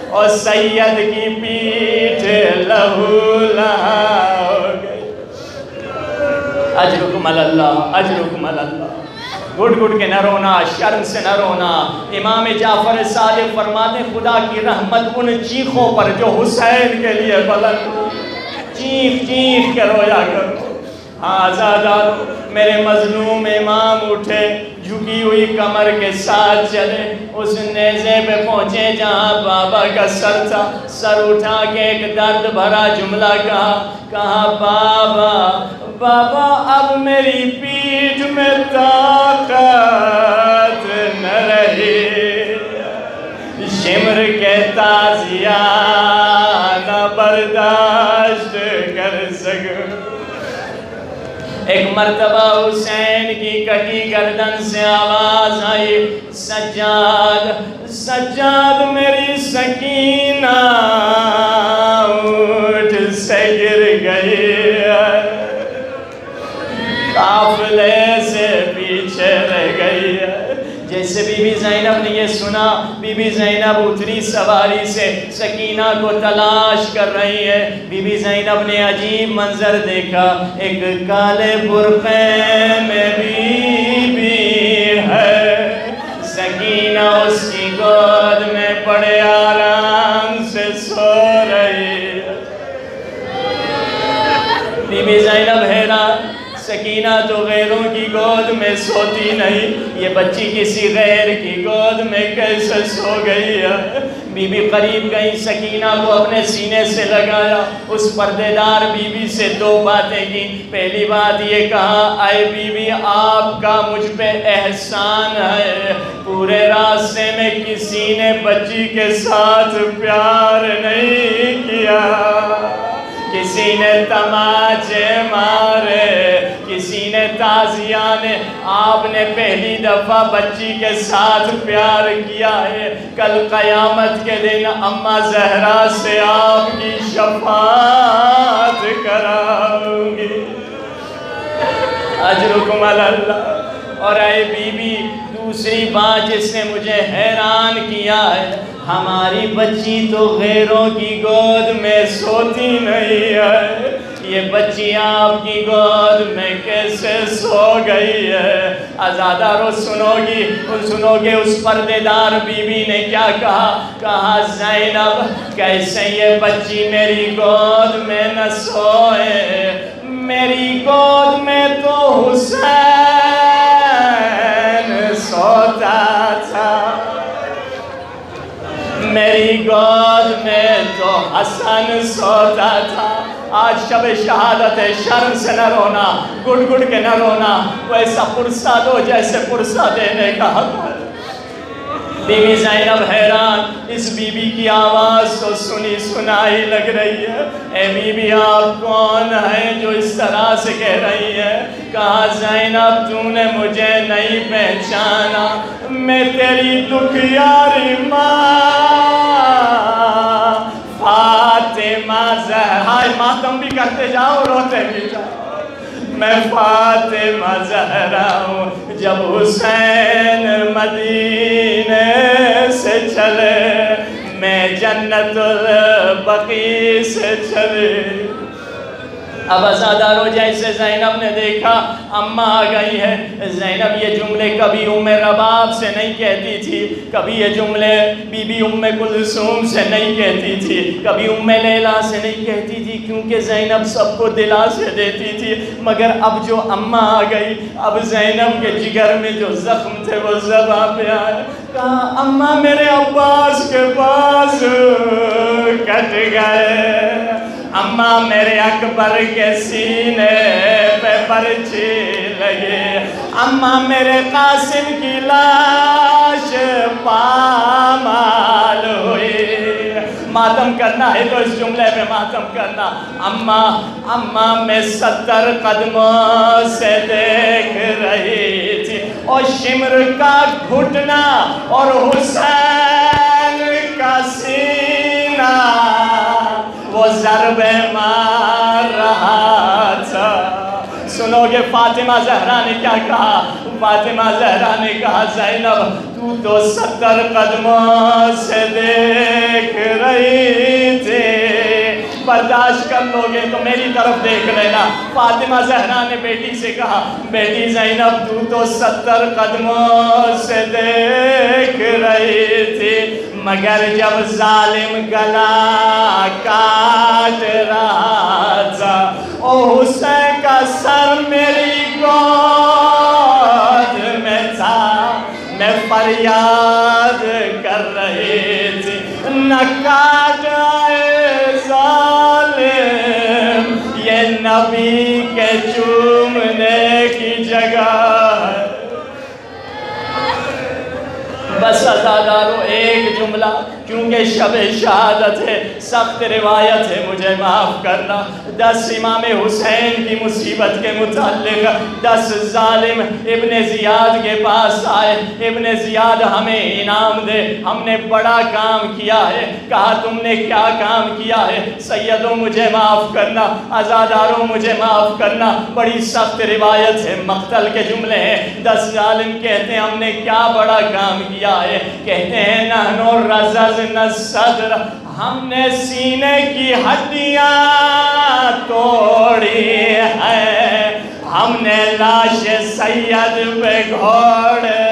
S1: اور سید کی پیٹھ لہو لہا ہو گئی۔ اجرکم علی اللہ، اجرکم علی اللہ۔ گھٹ گھٹ کے نہ رونا، شرم سے نہ رونا۔ امام جعفر صادق فرماتے خدا کی رحمت ان چیخوں پر جو حسین کے لیے بلند ہوئی، چیخ چیخ کے رویا کرو۔ آزادارو، میرے مظلوم امام اٹھے، جھکی ہوئی کمر کے ساتھ چلے، اس نیزے پہ پہنچے جہاں بابا کا سر تھا۔ سر اٹھا کے ایک درد بھرا جملہ کہا بابا بابا اب میری پیٹھ میں طاقت نہ رہی، شمر کے تازیہ نہ برداشت کر سکوں۔ ایک مرتبہ حسین کی کٹی گردن سے آواز آئی، سجاد سجاد میری سکینہ اونٹ سے گر گئی، قافلے سے پیچھے رہ گئی۔ جیسے بی بی زینب نے یہ سنا، بی بی زینب اتری سواری سے سکینہ کو تلاش کر رہی ہے۔ بی بی زینب نے عجیب منظر دیکھا، ایک کالے برقع میں بی بی ہے، سکینہ اس کی گود میں بڑے آرام سے سو رہی ہے۔ بی بی زینب حیران، سکینہ تو غیروں کی گود میں سوتی نہیں، یہ بچی کسی غیر کی گود میں کیسے سو گئی ہے؟ بی بی قریب گئی، سکینہ کو اپنے سینے سے لگایا، اس پردے دار بی بی سے 2 باتیں کی۔ پہلی بات یہ کہا، اے بی بی آپ کا مجھ پہ احسان ہے، پورے راستے میں کسی نے بچی کے ساتھ پیار نہیں کیا، کسی نے تماچے مارے، کسی سینے تازیان ہے، آپ نے پہلی دفعہ بچی کے ساتھ پیار کیا ہے، کل قیامت کے دن اماں زہرا سے آپ کی شفاعت کراؤں گی، اجرکم علی اللہ۔ اور اے بی بی، دوسری بات جس نے مجھے حیران کیا ہے، ہماری بچی تو غیروں کی گود میں سوتی نہیں ہے، یہ بچی آپ کی گود میں کیسے سو گئی ہے؟ عزادارو سنو گے اس پردے دار بی بی نے کیا کہا زینب کیسے یہ بچی میری گود میں نہ سوئے، میری گود میں تو حسین سوتا تھا، میری گود میں تو حسن سوتا تھا۔ آج شب شہادت ہے، شرم سے نہ رونا، گڑ گڑ کے نہ رونا، ویسا پرسہ دو جیسے پرسہ دینے کا حق ہے۔ بی بی زینب حیران، اس بی بی کی آواز تو سنی سنائی لگ رہی ہے، اے بی بی آپ کون ہیں جو اس طرح سے کہہ رہی ہے؟ کہا زینب تو نے مجھے نہیں پہچانا، میں تیری دکھیاری ماں فاطمہ زہرا، ماتم بھی کرتے جاؤ روتے بھی جاؤ، میں فاطمہ زہرا ہوں، جب حسین مدینے سے چلے میں جنت البقیع سے چلے۔ اب عزادارو جیسے زینب نے دیکھا اماں آ گئی ہے، زینب یہ جملے کبھی ام رباب سے نہیں کہتی تھی، کبھی یہ جملے بی بی ام کلثوم سے نہیں کہتی تھی، کبھی ام لیلا سے نہیں کہتی تھی، کیونکہ زینب سب کو دلا سے دیتی تھی، مگر اب جو اماں آ گئی، اب زینب کے جگر میں جو زخم تھے وہ زباں پہ آئے، کہا اماں میرے عباس کے پاس کٹ گئے، اماں میرے اکبر کے سینے پہ پرچھی لگے، اماں میرے قاسم کی لاش پامال ہوئی۔ ماتم کرنا ہے تو اس جملے میں ماتم کرنا، اماں میں 70 قدموں سے دیکھ رہی تھی، اور شمر کا گھٹنا اور حسین کا سینہ وہ ضرب مار رہا تھا۔ سنو گے فاطمہ زہرا نے کیا کہا؟ فاطمہ زہرا نے کہا زینب تو 70 قدموں سے دیکھ رہی تھی، برداشت کر لو گے تو میری طرف دیکھ لینا۔ فاطمہ زہرا نے بیٹی سے کہا بیٹی زینب تو 70 قدموں سے دیکھ رہی تھی، مگر جب ظالم گلا کاٹ رہا تھا، او حسین کا سر میری گود میں تھا، میں فریاد کر رہی تھی، نہ کاٹ اے ظالم، یہ نبی کے چومنے کی جگہ ہے۔ بس عزادارو ایک جملہ، کیونکہ شب شہادت ہے، سخت روایت ہے، مجھے معاف کرنا، 10 امام حسین کی مصیبت کے متعلق 10 ظالم ابن زیاد کے پاس آئے، ابن زیاد ہمیں انعام دے، ہم نے بڑا کام کیا ہے، کہا تم نے کیا کام کیا ہے؟ سیدوں مجھے معاف کرنا، عزاداروں مجھے معاف کرنا، بڑی سخت روایت ہے، مقتل کے جملے ہیں، 10 ظالم کہتے ہیں ہم نے کیا بڑا کام کیا ہے؟ کہتے ہیں نحنو رززنا الصدر، ہم نے سینے کی ہڈیاں توڑی ہے، ہم نے لاش سید پہ گھوڑے